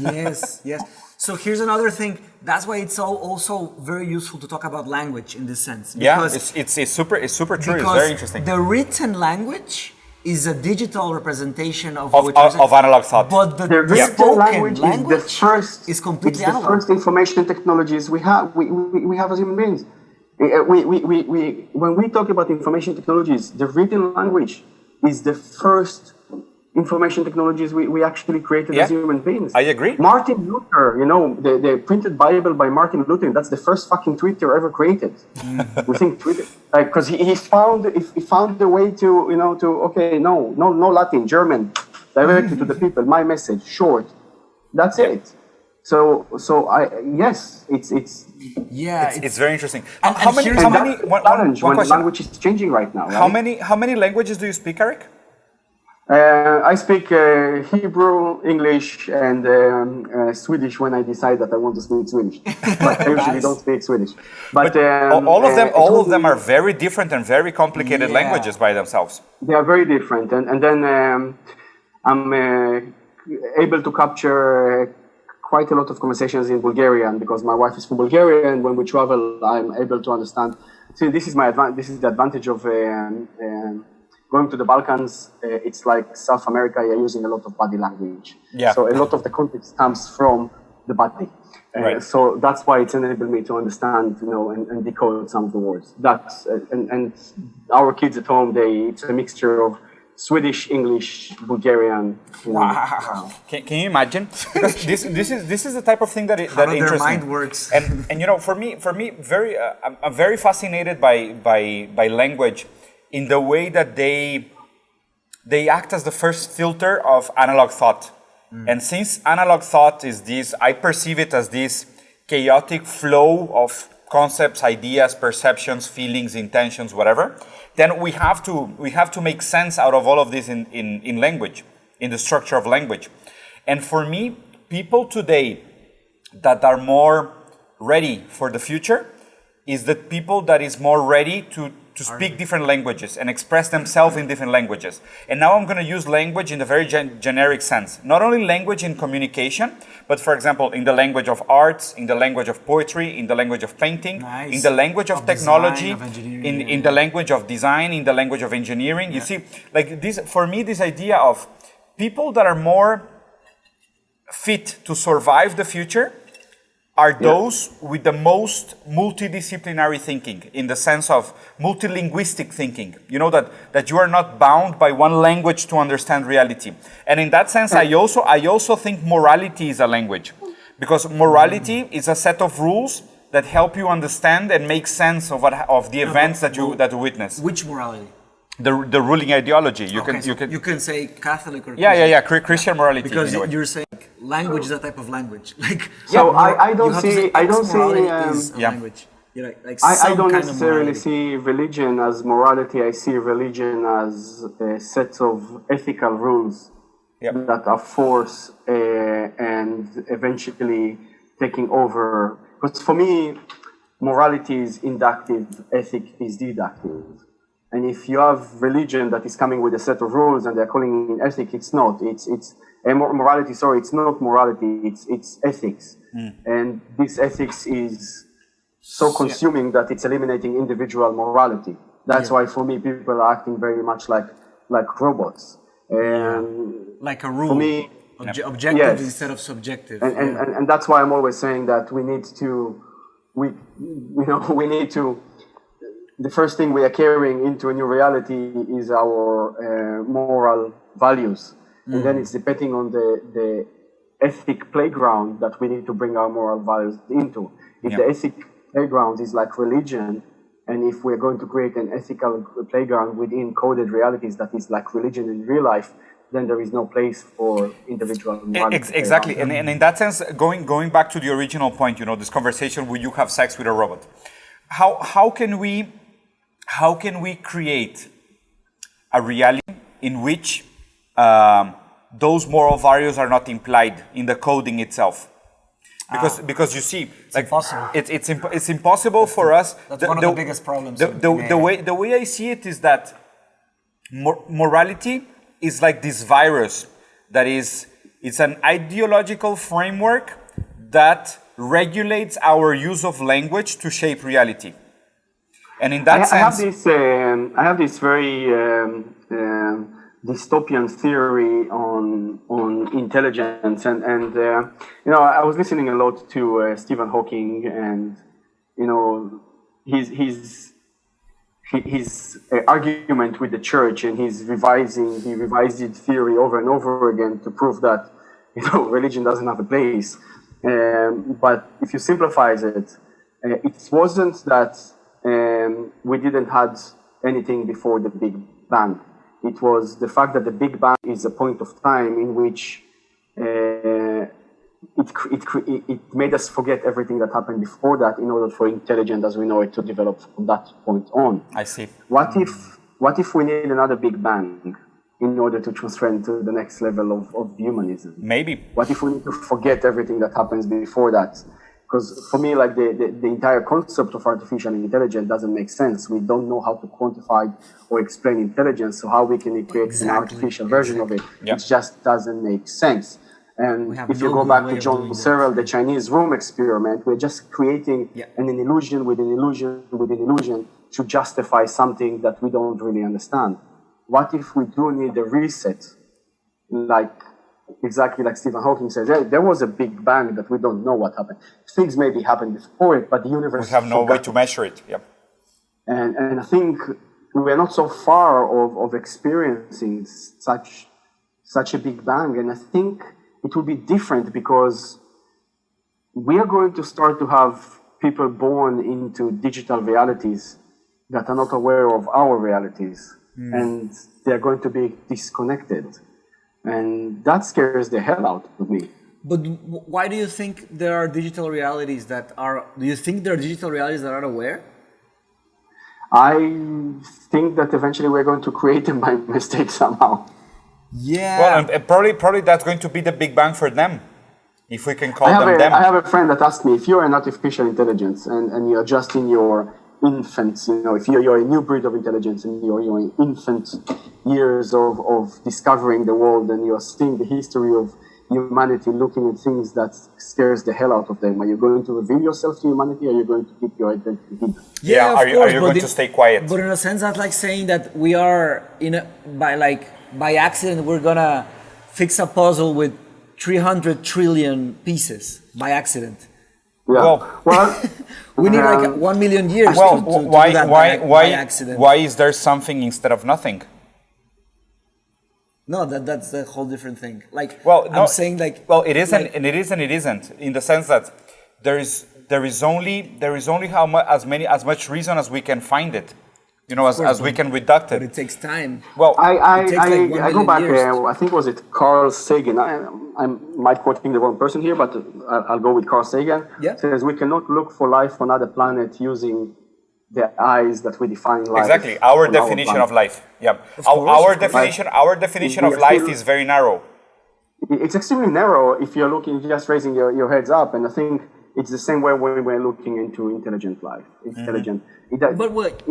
Speaker 1: Yes, yes. So here's another thing. That's why it's also very useful to talk about language in this sense.
Speaker 2: Because it's super true. It's very interesting.
Speaker 1: The written language is a digital representation of
Speaker 2: analog thought.
Speaker 1: But the
Speaker 3: written
Speaker 1: language
Speaker 3: is
Speaker 1: completely
Speaker 3: analog. The first information technologies we have as human beings. When we talk about information technologies, the written language is the first information technologies we actually created as human beings.
Speaker 2: I agree.
Speaker 3: Martin Luther, the printed Bible by Martin Luther, that's the first fucking Twitter ever created. We think Twitter, because he found the way to no Latin, German, directly to the people. My message, short. That's it. So
Speaker 2: it's very interesting.
Speaker 3: How many when the language is changing right now? Right?
Speaker 2: How many languages do you speak, Aric?
Speaker 3: I speak Hebrew, English, and Swedish when I decide that I want to speak Swedish. But I usually don't speak Swedish. But
Speaker 2: all of them are very different and very complicated languages by themselves.
Speaker 3: They are very different, and then I'm able to capture quite a lot of conversations in Bulgarian because my wife is from Bulgaria, and when we travel, I'm able to understand. See, this is the advantage of going to the Balkans. It's like South America. You're using a lot of body language.
Speaker 2: Yeah.
Speaker 3: So a lot of the context comes from the body.
Speaker 2: Right.
Speaker 3: So that's why it's enabled me to understand, and decode some of the words. That's and our kids at home. It's a mixture of Swedish, English, Bulgarian.
Speaker 2: Wow. Can you imagine? Because this is the type of thing that interests
Speaker 1: their mind
Speaker 2: me.
Speaker 1: works.
Speaker 2: And for me, I'm very fascinated by language in the way that they act as the first filter of analog thought. And since analog thought is this, I perceive it as this chaotic flow of concepts, ideas, perceptions, feelings, intentions, whatever, then we have to make sense out of all of this in language, in the structure of language. And for me, people today that are more ready for the future is the people that is more ready to speak different languages and express themselves in different languages. And now I'm going to use language in the very generic sense. Not only language in communication, but for example, in the language of arts, in the language of poetry, in the language of painting, in the language of technology, in the language of design, in the language of engineering. You see, like this, for me, this idea of people that are more fit to survive the future are those with the most multidisciplinary thinking, in the sense of multilinguistic thinking. You know, that you are not bound by one language to understand reality. And in that sense, I also think morality is a language, because morality is a set of rules that help you understand and make sense of the events that you witness.
Speaker 1: Which morality?
Speaker 2: The ruling ideology. You
Speaker 1: can say Catholic or
Speaker 2: Christian. Christian morality.
Speaker 1: Because you're saying language is a type of language.
Speaker 3: I don't see
Speaker 1: language.
Speaker 3: I don't necessarily see religion as morality. I see religion as a set of ethical rules that are forced and eventually taking over. Because for me, morality is inductive, ethic is deductive. And if you have religion that is coming with a set of rules and they're calling it ethic, it's not. It's morality. Sorry, it's not morality. It's ethics. And this ethics is so consuming that it's eliminating individual morality. That's why, for me, people are acting very much like robots.
Speaker 1: Like a rule.
Speaker 3: For me,
Speaker 1: objective instead of subjective.
Speaker 3: And that's why I'm always saying that we need to. The first thing we are carrying into a new reality is our moral values. And then it's depending on the ethic playground that we need to bring our moral values into. If the ethic playground is like religion, And if we're going to create an ethical playground within coded realities that is like religion in real life, then there is no place for individual morality.
Speaker 2: Exactly, and in that sense, going back to the original point, this conversation where you have sex with a robot, how can we create a reality in which those moral values are not implied in the coding itself? Because you see,
Speaker 1: impossible.
Speaker 2: It's impossible for us.
Speaker 1: That's one of the biggest problems.
Speaker 2: The way I see it is that morality is like this virus that it's an ideological framework that regulates our use of language to shape reality. And in that sense,
Speaker 3: I have this very dystopian theory on intelligence, and I was listening a lot to Stephen Hawking, and his argument with the church, and he revised his theory over and over again to prove that religion doesn't have a place. But if you simplify it, it wasn't that we didn't had anything before the Big Bang. It was the fact that the Big Bang is a point of time in which it made us forget everything that happened before that in order for intelligence as we know it to develop from that point on.
Speaker 2: I see.
Speaker 3: What if we need another Big Bang in order to transcend to the next level of humanism?
Speaker 2: Maybe.
Speaker 3: What if we need to forget everything that happens before that? Because for me, like the entire concept of artificial intelligence doesn't make sense. We don't know how to quantify or explain intelligence, so how we can create an artificial version of it, it just doesn't make sense. And if you go back to John Searle, the Chinese room experiment, we're just creating an illusion within illusion within illusion to justify something that we don't really understand. What if we do need a reset? Exactly like Stephen Hawking says, there was a Big Bang that we don't know what happened. Things maybe happened before it, but the universe...
Speaker 2: We have no way to measure it. Yep.
Speaker 3: And I think we are not so far of experiencing such a Big Bang. And I think it will be different because we are going to start to have people born into digital realities that are not aware of our realities. And they're going to be disconnected. And that scares the hell out of me.
Speaker 1: But why do you think there are digital realities that are... Do you think there are digital realities that are aware?
Speaker 3: I think that eventually we're going to create them by mistake somehow.
Speaker 1: Yeah.
Speaker 2: Well, and probably that's going to be the Big Bang for them, if we can call them.
Speaker 3: I have a friend that asked me, if you're an artificial intelligence and you're just in your infants, if you're a new breed of intelligence and you're in infant years of discovering the world and you're seeing the history of humanity, looking at things that scares the hell out of them, are you going to reveal yourself to humanity or are you going to keep your identity hidden?
Speaker 2: Yeah, are you going to stay quiet?
Speaker 1: But in a sense, that's like saying that we are by accident we're gonna fix a puzzle with 300 trillion pieces by accident.
Speaker 3: Yeah. Well,
Speaker 1: we need like 1 million years
Speaker 2: to
Speaker 1: do that by accident.
Speaker 2: Why is there something instead of nothing?
Speaker 1: No, that's a whole different thing.
Speaker 2: I'm
Speaker 1: saying
Speaker 2: it isn't, and it is and it isn't, in the sense that there is only as much reason as we can find it. As we can reduct it.
Speaker 1: But it takes time.
Speaker 3: Well, I go back there. I think was it Carl Sagan. I might quoting the wrong person here, but I'll go with Carl Sagan.
Speaker 1: Yeah.
Speaker 3: Says we cannot look for life on another planet using the eyes that we define life.
Speaker 2: Exactly, our definition of life. Yeah, our definition of life is very narrow.
Speaker 3: It's extremely narrow if you're just raising your heads up, and I think it's the same way when we're looking into intelligent life. Intelligent.
Speaker 1: But what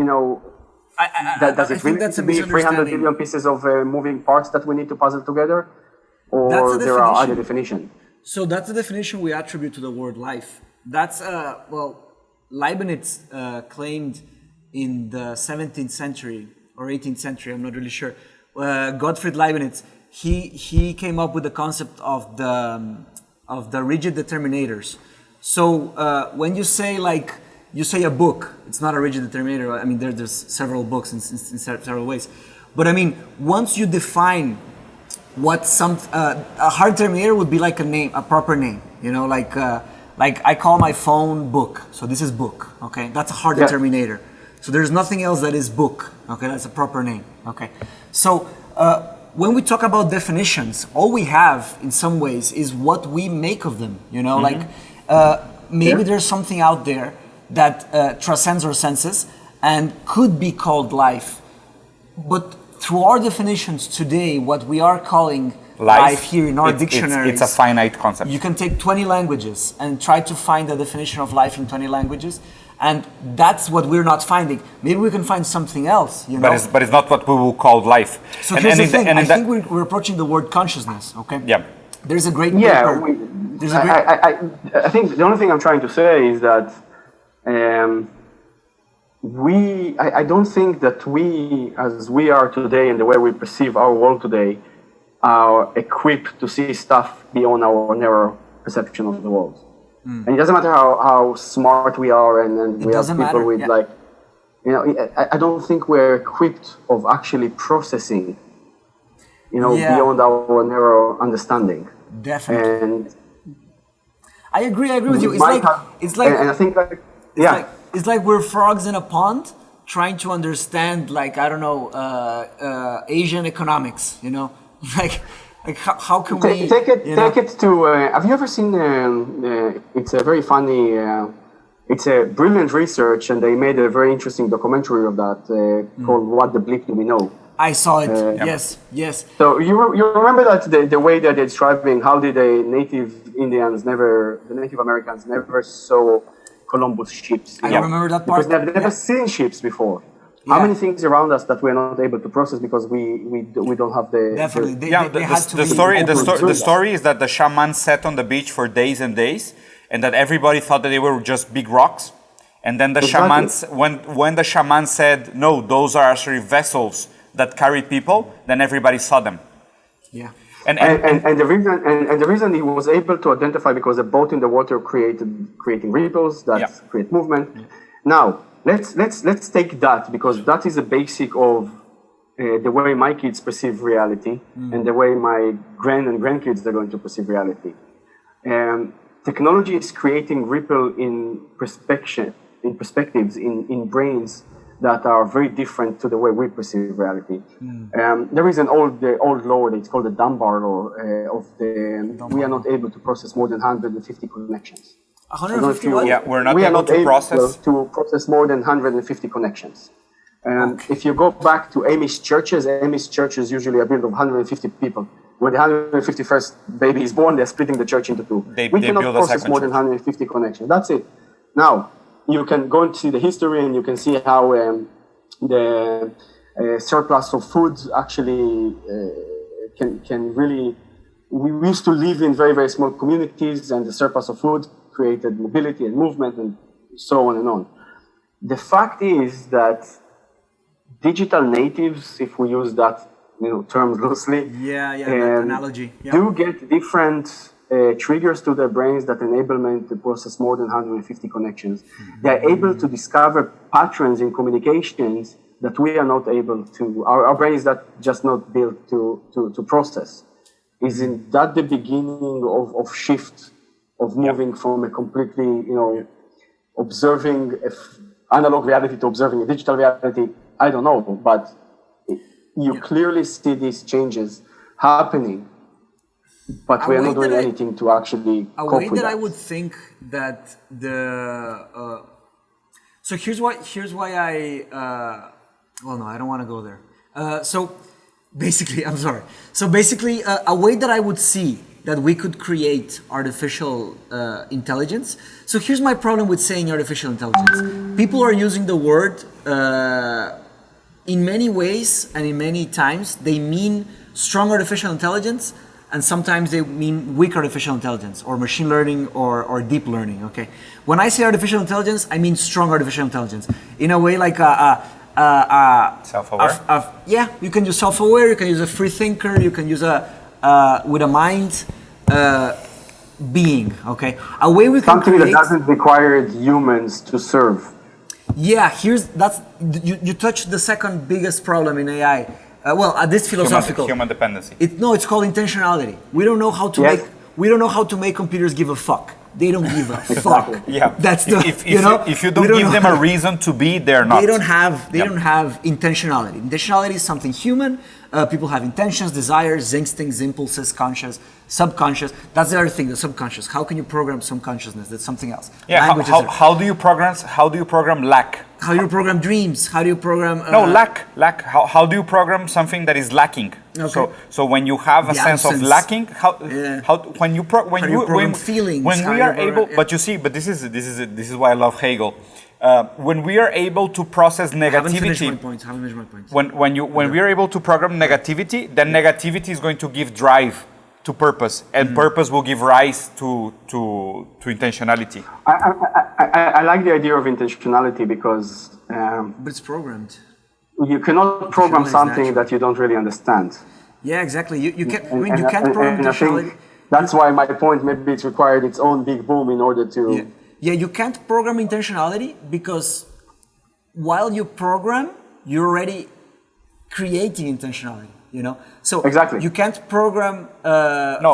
Speaker 3: does it really need to be 300 billion pieces of moving parts that we need to puzzle together? Or there are other definitions?
Speaker 1: So that's the definition we attribute to the word life. That's, Leibniz claimed in the 17th century or 18th century, I'm not really sure. Gottfried Leibniz, he came up with the concept of the rigid determinators. So when you say you say a book, it's not a rigid determinator. I mean, there's several books in several ways. But I mean, once you define what a hard determinator would be like a name, a proper name, like I call my phone book. So this is book, okay? That's a hard determinator. So there's nothing else that is book. Okay, that's a proper name. Okay, so when we talk about definitions, all we have in some ways is what we make of them. You know, like maybe there's something out there that transcends our senses and could be called life, but through our definitions today, what we are calling life here in our dictionaries,
Speaker 2: it's a finite concept.
Speaker 1: You can take 20 languages and try to find a definition of life in 20 languages, and that's what we're not finding. Maybe we can find something else, you know?
Speaker 2: But it's not what we will call life.
Speaker 1: So here's the thing, I think we're approaching the word consciousness, okay?
Speaker 2: Yeah.
Speaker 1: There's a great
Speaker 3: Yeah,
Speaker 1: paper.
Speaker 3: I think the only thing I'm trying to say is that I don't think that we, as we are today and the way we perceive our world today, are equipped to see stuff beyond our narrow perception of the world. And it doesn't matter how smart we are and we have people with like, you know, I don't think we're equipped of actually processing, you know, beyond our narrow understanding.
Speaker 1: Definitely.
Speaker 3: And
Speaker 1: I agree with you. It's like,
Speaker 3: and I think like,
Speaker 1: it's like we're frogs in a pond trying to understand, like, I don't know, Asian economics, you know? like how can we
Speaker 3: take it to have you ever seen it's a very funny it's a brilliant research, and they made a very interesting documentary of that called What the Bleep Do We Know?
Speaker 1: I saw it. Yes.
Speaker 3: So you remember that the way that they're describing how did the Native Americans never saw Columbus ships?
Speaker 1: I remember that part.
Speaker 3: Because they've never seen ships before. How many things around us that we're not able to process because we don't have the...
Speaker 1: Definitely.
Speaker 2: The story is that the shaman sat on the beach for days and days, and that everybody thought that they were just big rocks. And then the shamans, when the shaman said, no, those are actually vessels that carry people, then everybody saw them.
Speaker 1: Yeah.
Speaker 3: And the reason he was able to identify, because a boat in the water creating ripples that create movement. Now, let's take that, because that is the basic of the way my kids perceive reality and the way my grandkids are going to perceive reality. Technology is creating ripple in perspectives in brains that are very different to the way we perceive reality. There is an old law, it's called the Dunbar law, we are not able to process more than 150 connections.
Speaker 1: 150 what?
Speaker 2: Yeah, we're not able to
Speaker 3: process more than 150 connections. If you go back to Amish churches usually are built of 150 people. When the 151st baby is born, they're splitting the church into two. We cannot process more than 150 connections. That's it. Now, you can go and see the history, and you can see how the surplus of food actually can really... We used to live in very, very small communities, and the surplus of food created mobility and movement and so on and on. The fact is that digital natives, if we use that term loosely,
Speaker 1: that analogy,
Speaker 3: do get different triggers to their brains that enable them to process more than 150 connections. They're able to discover patterns in communications that we are not able to, our brains that just not built to process. Isn't that the beginning of shift, of moving from a completely, observing analog reality to observing a digital reality? I don't know, but you clearly see these changes happening, but we're not doing anything to actually cope with that.
Speaker 1: A way that I would think that so here's why I well, no, I don't want to go there. So basically, I'm sorry. So basically, a way that I would see that we could create artificial intelligence. So here's my problem with saying artificial intelligence. People are using the word in many ways and in many times. They mean strong artificial intelligence, and sometimes they mean weak artificial intelligence, or machine learning, or deep learning. Okay. When I say artificial intelligence, I mean strong artificial intelligence. In a way, like
Speaker 2: self-aware.
Speaker 1: Yeah, you can use self-aware. You can use a free thinker. You can use with a mind being. Okay, a way we can
Speaker 3: something that doesn't require humans to serve.
Speaker 1: Yeah, you touched the second biggest problem in AI. This philosophical
Speaker 2: human dependency.
Speaker 1: It's called intentionality. We don't know how to make computers give a fuck. they don't give a fuck.
Speaker 2: Yeah.
Speaker 1: That's the
Speaker 2: if you don't give them a reason to be, they're not.
Speaker 1: They don't have intentionality. Intentionality is something human. People have intentions, desires, instincts, impulses, conscious, subconscious. That's the other thing, the subconscious. How can you program subconsciousness? That's something else.
Speaker 2: Yeah. How do you program lack?
Speaker 1: How do you program dreams? How do you program?
Speaker 2: Lack. How do you program something that is lacking?
Speaker 1: Okay.
Speaker 2: So when you have a sense of lacking, when you
Speaker 1: program feelings?
Speaker 2: When we are able, but you see, but this is why I love Hegel. When we are able to process negativity,
Speaker 1: haven't finished my points.
Speaker 2: When we are able to program negativity, then negativity is going to give drive to purpose, and purpose will give rise to intentionality.
Speaker 3: I like the idea of intentionality because
Speaker 1: but it's programmed.
Speaker 3: You cannot program something that you don't really understand.
Speaker 1: Yeah, exactly. You can't program intentionality.
Speaker 3: That's why my point, maybe it's required its own big boom in order to...
Speaker 1: Yeah, you can't program intentionality because while you program, you're already creating intentionality, So
Speaker 3: exactly.
Speaker 1: you can't program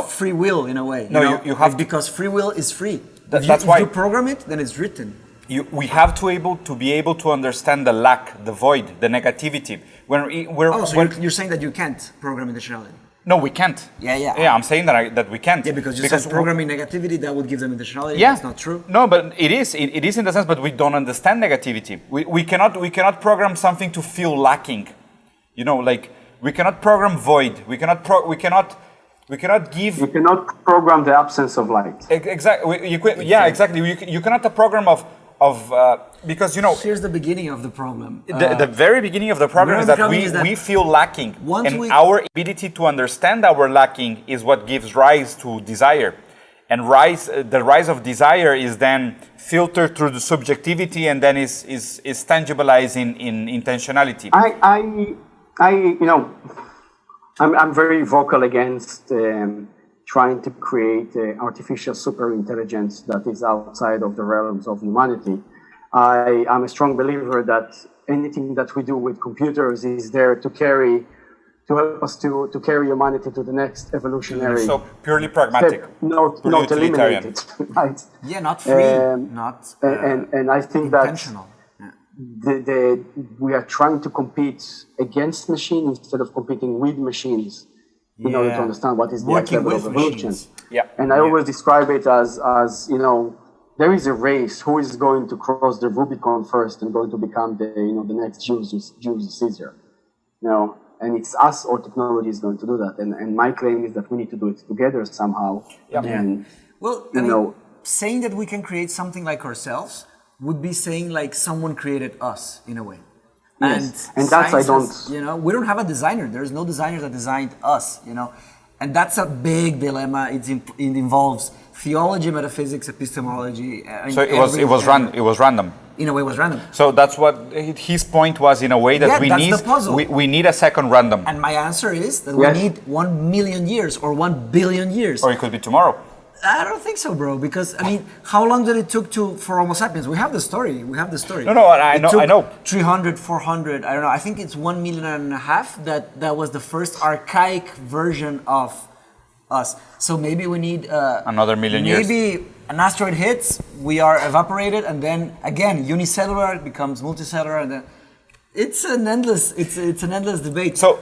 Speaker 1: free will in a way.
Speaker 2: You have
Speaker 1: because free will is free.
Speaker 2: That's why
Speaker 1: if you program it, then it's written.
Speaker 2: We have to be able to understand the lack, the void, the negativity.
Speaker 1: You're saying that you can't program intentionality?
Speaker 2: No, we can't.
Speaker 1: Yeah.
Speaker 2: I'm saying that we can't.
Speaker 1: Yeah, because said programming negativity, that would give them intentionality.
Speaker 2: Yeah,
Speaker 1: that's not true.
Speaker 2: No, but it is in the sense, but we don't understand negativity. We cannot program something to feel lacking. We cannot program void. We cannot give.
Speaker 3: You cannot program the absence of light.
Speaker 2: Exactly. Exactly. You cannot a program of because
Speaker 1: here's the beginning of the problem.
Speaker 2: The very beginning of the problem is that we feel lacking, and our ability to understand our lacking is what gives rise to desire, and the rise of desire is then filtered through the subjectivity, and then is tangibilized in intentionality.
Speaker 3: I'm very vocal against trying to create artificial superintelligence that is outside of the realms of humanity. I'm a strong believer that anything that we do with computers is there to help us to carry humanity to the next evolutionary.
Speaker 2: So purely pragmatic.
Speaker 3: Step, not eliminate it, right?
Speaker 1: Yeah, not free,
Speaker 3: and I think
Speaker 1: intentional.
Speaker 3: We are trying to compete against machines instead of competing with machines in order to understand what is the next level of evolution.
Speaker 2: Yeah.
Speaker 3: And I always describe it as there is a race. Who is going to cross the Rubicon first and going to become the next Julius Caesar? And it's us or technology is going to do that. And my claim is that we need to do it together somehow.
Speaker 2: Yep.
Speaker 3: And
Speaker 1: saying that we can create something like ourselves would be saying like someone created us in a way.
Speaker 3: Yes. And that's
Speaker 1: we don't have a designer. There's no designer that designed us, And that's a big dilemma. It involves theology, metaphysics, epistemology.
Speaker 2: So it was random.
Speaker 1: In a way, it was random.
Speaker 2: So that's what his point was, in a way, that we need a second random.
Speaker 1: And my answer is that we need 1 million years or 1 billion years.
Speaker 2: Or it could be tomorrow.
Speaker 1: I don't think so, bro. Because how long did it took for Homo sapiens? We have the story.
Speaker 2: No, I know.
Speaker 1: 300, 400. I don't know. I think it's 1.5 million. That was the first archaic version of us. So maybe we need
Speaker 2: another million years.
Speaker 1: Maybe an asteroid hits, we are evaporated, and then again unicellular becomes multicellular, and then it's an endless debate.
Speaker 2: So.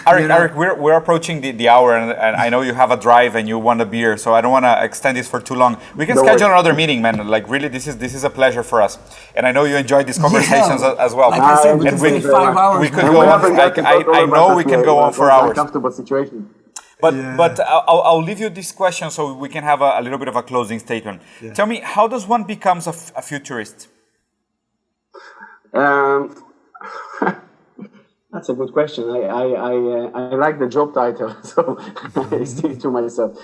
Speaker 2: Aric, we're approaching the hour, and I know you have a drive and you want a beer, so I don't want to extend this for too long. We can schedule another meeting, man. Like really, this is a pleasure for us, and I know you enjoyed these conversations as well.
Speaker 1: Like I said, we could stay 5 hours.
Speaker 2: We could go on. I know we can go on for hours.
Speaker 3: Comfortable situation.
Speaker 2: But I'll leave you this question so we can have a little bit of a closing statement. Yeah. Tell me, how does one become a futurist?
Speaker 3: That's a good question. I like the job title, so I stick to myself.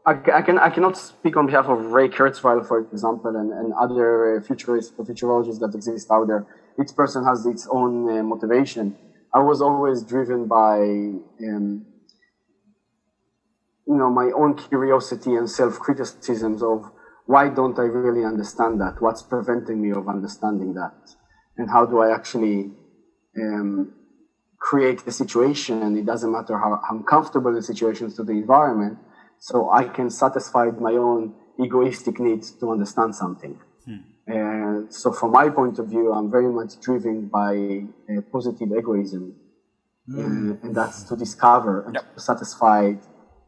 Speaker 3: I cannot speak on behalf of Ray Kurzweil, for example, and other futurologists that exist out there. Each person has its own motivation. I was always driven by my own curiosity and self-criticisms of why don't I really understand that? What's preventing me of understanding that? And how do I actually create the situation? It doesn't matter how uncomfortable the situation is to the environment, so I can satisfy my own egoistic needs to understand something. So from my point of view, I'm very much driven by positive egoism, and that's to discover and to satisfy,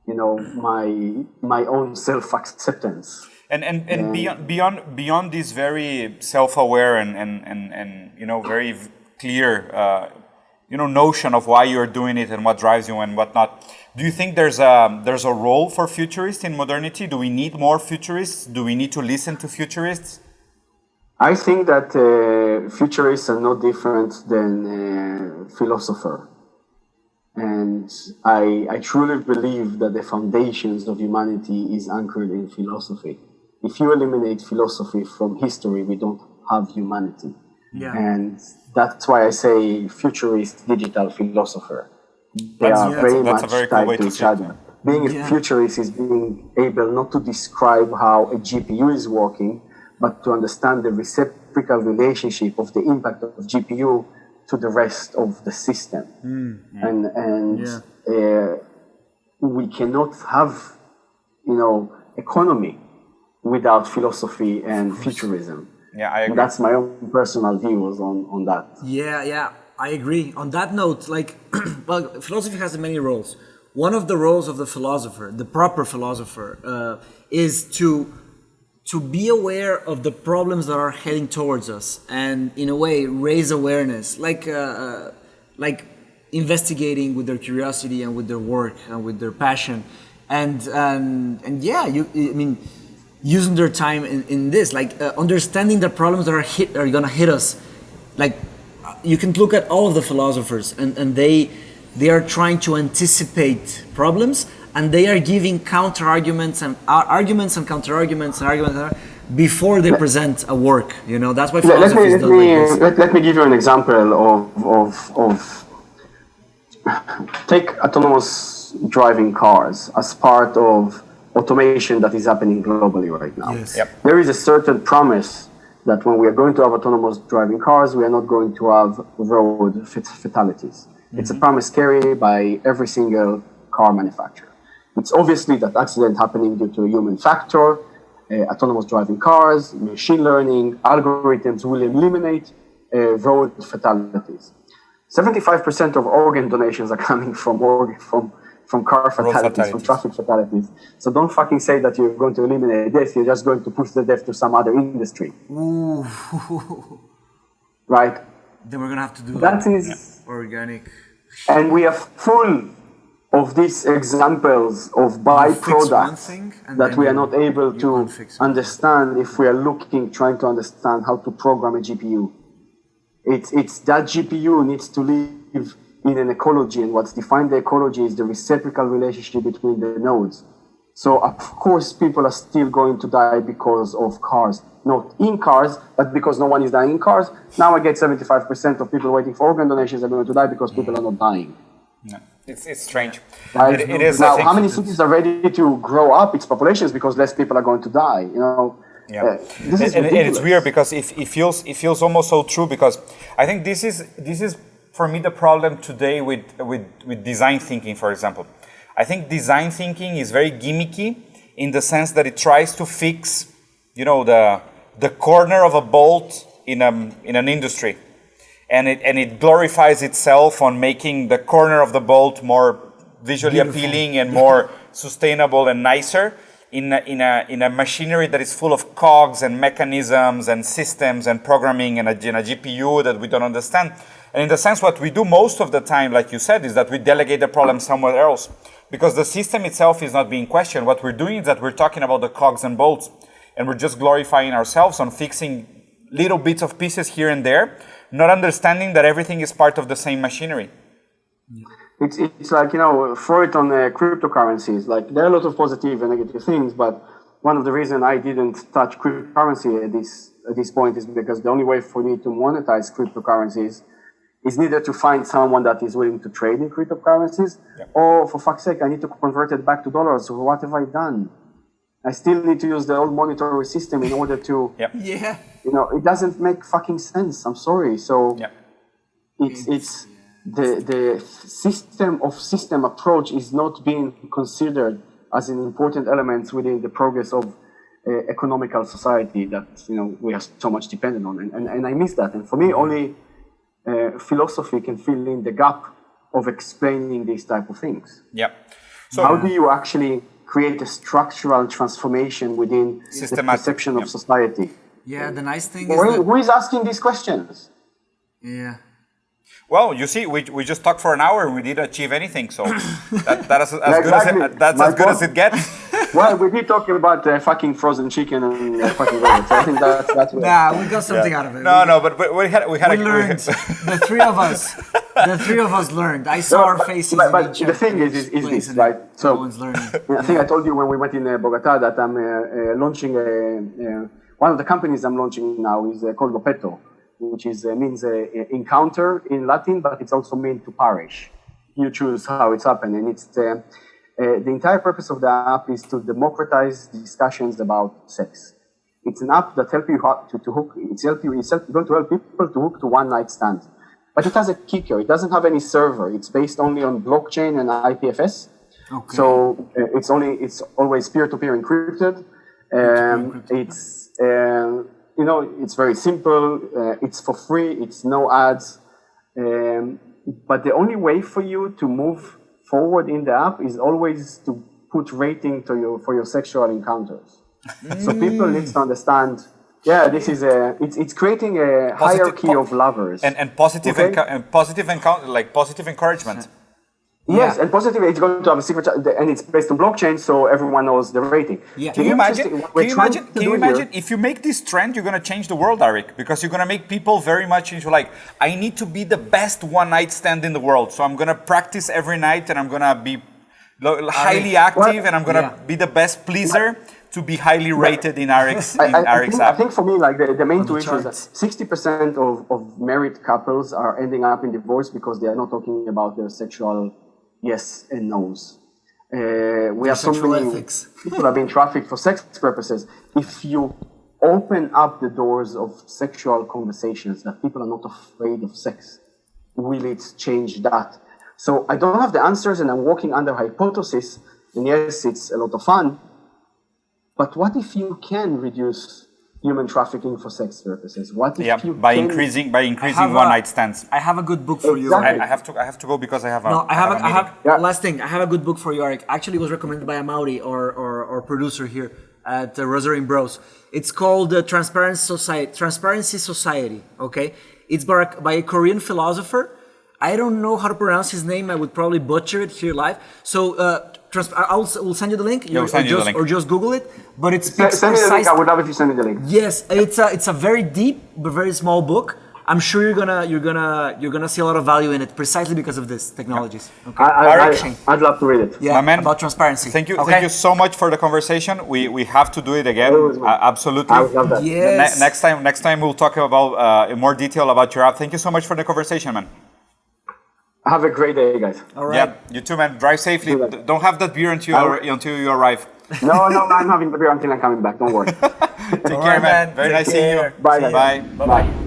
Speaker 3: my own self-acceptance.
Speaker 2: And beyond this very self-aware and very clear notion of why you're doing it and what drives you and whatnot, do you think there's a role for futurists in modernity? Do we need more futurists? Do we need to listen to futurists?
Speaker 3: I think that futurists are no different than philosopher. And I truly believe that the foundations of humanity is anchored in philosophy. If you eliminate philosophy from history, we don't have humanity.
Speaker 1: Yeah.
Speaker 3: And that's why I say futurist, digital philosopher. They are very much tied to each other. Being a futurist is being able not to describe how a GPU is working, but to understand the reciprocal relationship of the impact of GPU to the rest of the system. And we cannot have, economy without philosophy and futurism.
Speaker 2: Yeah, I agree.
Speaker 3: And that's my own personal views on that.
Speaker 1: Yeah, I agree. On that note, well, philosophy has many roles. One of the roles of the philosopher, the proper philosopher, is to be aware of the problems that are heading towards us, and in a way raise awareness, like investigating with their curiosity and with their work and with their passion, and using their time in this, understanding the problems that are gonna hit us. Like, you can look at all of the philosophers, and they are trying to anticipate problems, and they are giving counter arguments and arguments and counter arguments and arguments before they present a work. That's why philosophy is done like this.
Speaker 3: Let me give you an example of take autonomous driving cars as part of automation that is happening globally right now.
Speaker 1: Yes.
Speaker 2: Yep.
Speaker 3: There is a certain promise that when we are going to have autonomous driving cars, we are not going to have road fatalities. It's a promise carried by every single car manufacturer. It's obviously that accident happening due to a human factor. Autonomous driving cars, machine learning, algorithms will eliminate road fatalities. 75% of organ donations are coming from car fatalities, from traffic fatalities. So don't fucking say that you're going to eliminate death. You're just going to push the death to some other industry.
Speaker 1: Ooh.
Speaker 3: Right?
Speaker 1: Then we're gonna have to do
Speaker 3: that is
Speaker 1: organic.
Speaker 3: And we are full of these examples of byproducts that we are not able to understand if we are trying to understand how to program a GPU. It's that GPU needs to live in an ecology, and what's defined the ecology is the reciprocal relationship between the nodes. So of course people are still going to die because of cars. Not in cars, but because no one is dying in cars. Now I get 75% of people waiting for organ donations are going to die because people are not dying.
Speaker 2: No. It's strange.
Speaker 3: Right?
Speaker 2: It is.
Speaker 3: Now, how many cities are ready to grow up its populations because less people are going to die?
Speaker 2: Yeah,
Speaker 3: this
Speaker 2: and it's weird because it feels almost so true, because I think this is for me the problem today with design thinking, for example. I think design thinking is very gimmicky in the sense that it tries to fix, the corner of a bolt in an industry. And it glorifies itself on making the corner of the bolt more visually appealing and more sustainable and nicer in a machinery that is full of cogs and mechanisms and systems and programming and a GPU that we don't understand. And in the sense, what we do most of the time, like you said, is that we delegate the problem somewhere else, because the system itself is not being questioned. What we're doing is that we're talking about the cogs and bolts, and we're just glorifying ourselves on fixing little bits of pieces here and there, not understanding that everything is part of the same machinery.
Speaker 3: It's like, Freud on cryptocurrencies. Like, there are a lot of positive and negative things, but one of the reasons I didn't touch cryptocurrency at this point is because the only way for me to monetize cryptocurrencies is neither to find someone that is willing to trade in cryptocurrencies, or for fuck's sake, I need to convert it back to dollars. So what have I done? I still need to use the old monetary system in order to, it doesn't make fucking sense. I'm sorry. So it's the system approach is not being considered as an important element within the progress of economical society that we are so much dependent on, and I miss that. And for me, only philosophy can fill in the gap of explaining these type of things.
Speaker 2: Yeah. So
Speaker 3: how do you actually create a structural transformation within the perception of society?
Speaker 1: Yeah, the nice thing is that...
Speaker 3: Who is asking these questions?
Speaker 1: Yeah.
Speaker 2: Well, you see, we just talked for an hour and we didn't achieve anything, so that's as good as it gets.
Speaker 3: Well, we did talk about fucking frozen chicken and fucking robots. So I think that's what...
Speaker 1: Nah, we got something out of it.
Speaker 2: No, but we
Speaker 1: learned. The three of us learned. I saw our faces.
Speaker 3: But the thing is this, right? So,
Speaker 1: no one's learning.
Speaker 3: I think I told you when we went in Bogota that I'm launching one of the companies I'm launching now is called Lopeto, which means encounter in Latin, but it's also meant to parish. You choose how it's happened, and it's the entire purpose of the app is to democratize discussions about sex. It's an app that helps you to hook. It's going to help people to hook to one night stand, but it has a kicker. It doesn't have any server. It's based only on blockchain and IPFS.
Speaker 1: Okay.
Speaker 3: So it's always peer-to-peer encrypted. It's very simple. It's for free. It's no ads. But the only way for you to move forward in the app is always to put rating for your sexual encounters. So people need to understand. Yeah, this is it's creating a hierarchy of lovers
Speaker 2: and positive positive encouragement.
Speaker 3: Yes, and positive. It's going to have a secret, and it's based on blockchain, so everyone knows the rating.
Speaker 2: Yeah. Can you imagine if you make this trend, you're going to change the world, Aric, because you're going to make people very much into I need to be the best one night stand in the world, so I'm going to practice every night, and I'm going to be highly active, and I'm going to be the best pleaser to be highly rated in Aric's app.
Speaker 3: I think for me, the main two issues that 60% of married couples are ending up in divorce because they are not talking about their sexual yes and no's. We have so many ethics. People are being trafficked for sex purposes. If you open up the doors of sexual conversations that people are not afraid of sex, will it change that? So I don't have the answers, and I'm working under hypothesis, and yes, it's a lot of fun, but what if you can reduce human trafficking for sex purposes? What if you
Speaker 2: by increasing one night stands?
Speaker 1: I have a good book for you.
Speaker 2: I have to go because I have a
Speaker 1: last thing. I have a good book for you, Aric. Actually, it was recommended by Amaury, our producer here at Ruzzarin Bros. It's called Transparency Society. Okay, it's by a Korean philosopher. I don't know how to pronounce his name. I would probably butcher it here live. So we'll send you the link. Or just Google it. But it's
Speaker 3: send me the link. I would love if you send me the link.
Speaker 1: Yes, it's a very deep but very small book. I'm sure you're gonna see a lot of value in it precisely because of this technologies. Okay.
Speaker 3: I'd love to read it.
Speaker 1: Yeah, man, about transparency.
Speaker 2: Thank you so much for the conversation. We have to do it again. Absolutely.
Speaker 3: I would love that.
Speaker 1: Yes.
Speaker 2: Next time we'll talk about in more detail about your app. Thank you so much for the conversation, man.
Speaker 3: Have a great day, guys.
Speaker 1: All right.
Speaker 2: Yeah, you too, man. Drive safely. Don't have that beer until you arrive.
Speaker 3: No, I'm having the beer until I'm coming back. Don't worry.
Speaker 2: Take care, man. Very nice seeing you.
Speaker 3: Bye, guys.
Speaker 2: Bye.
Speaker 3: Bye.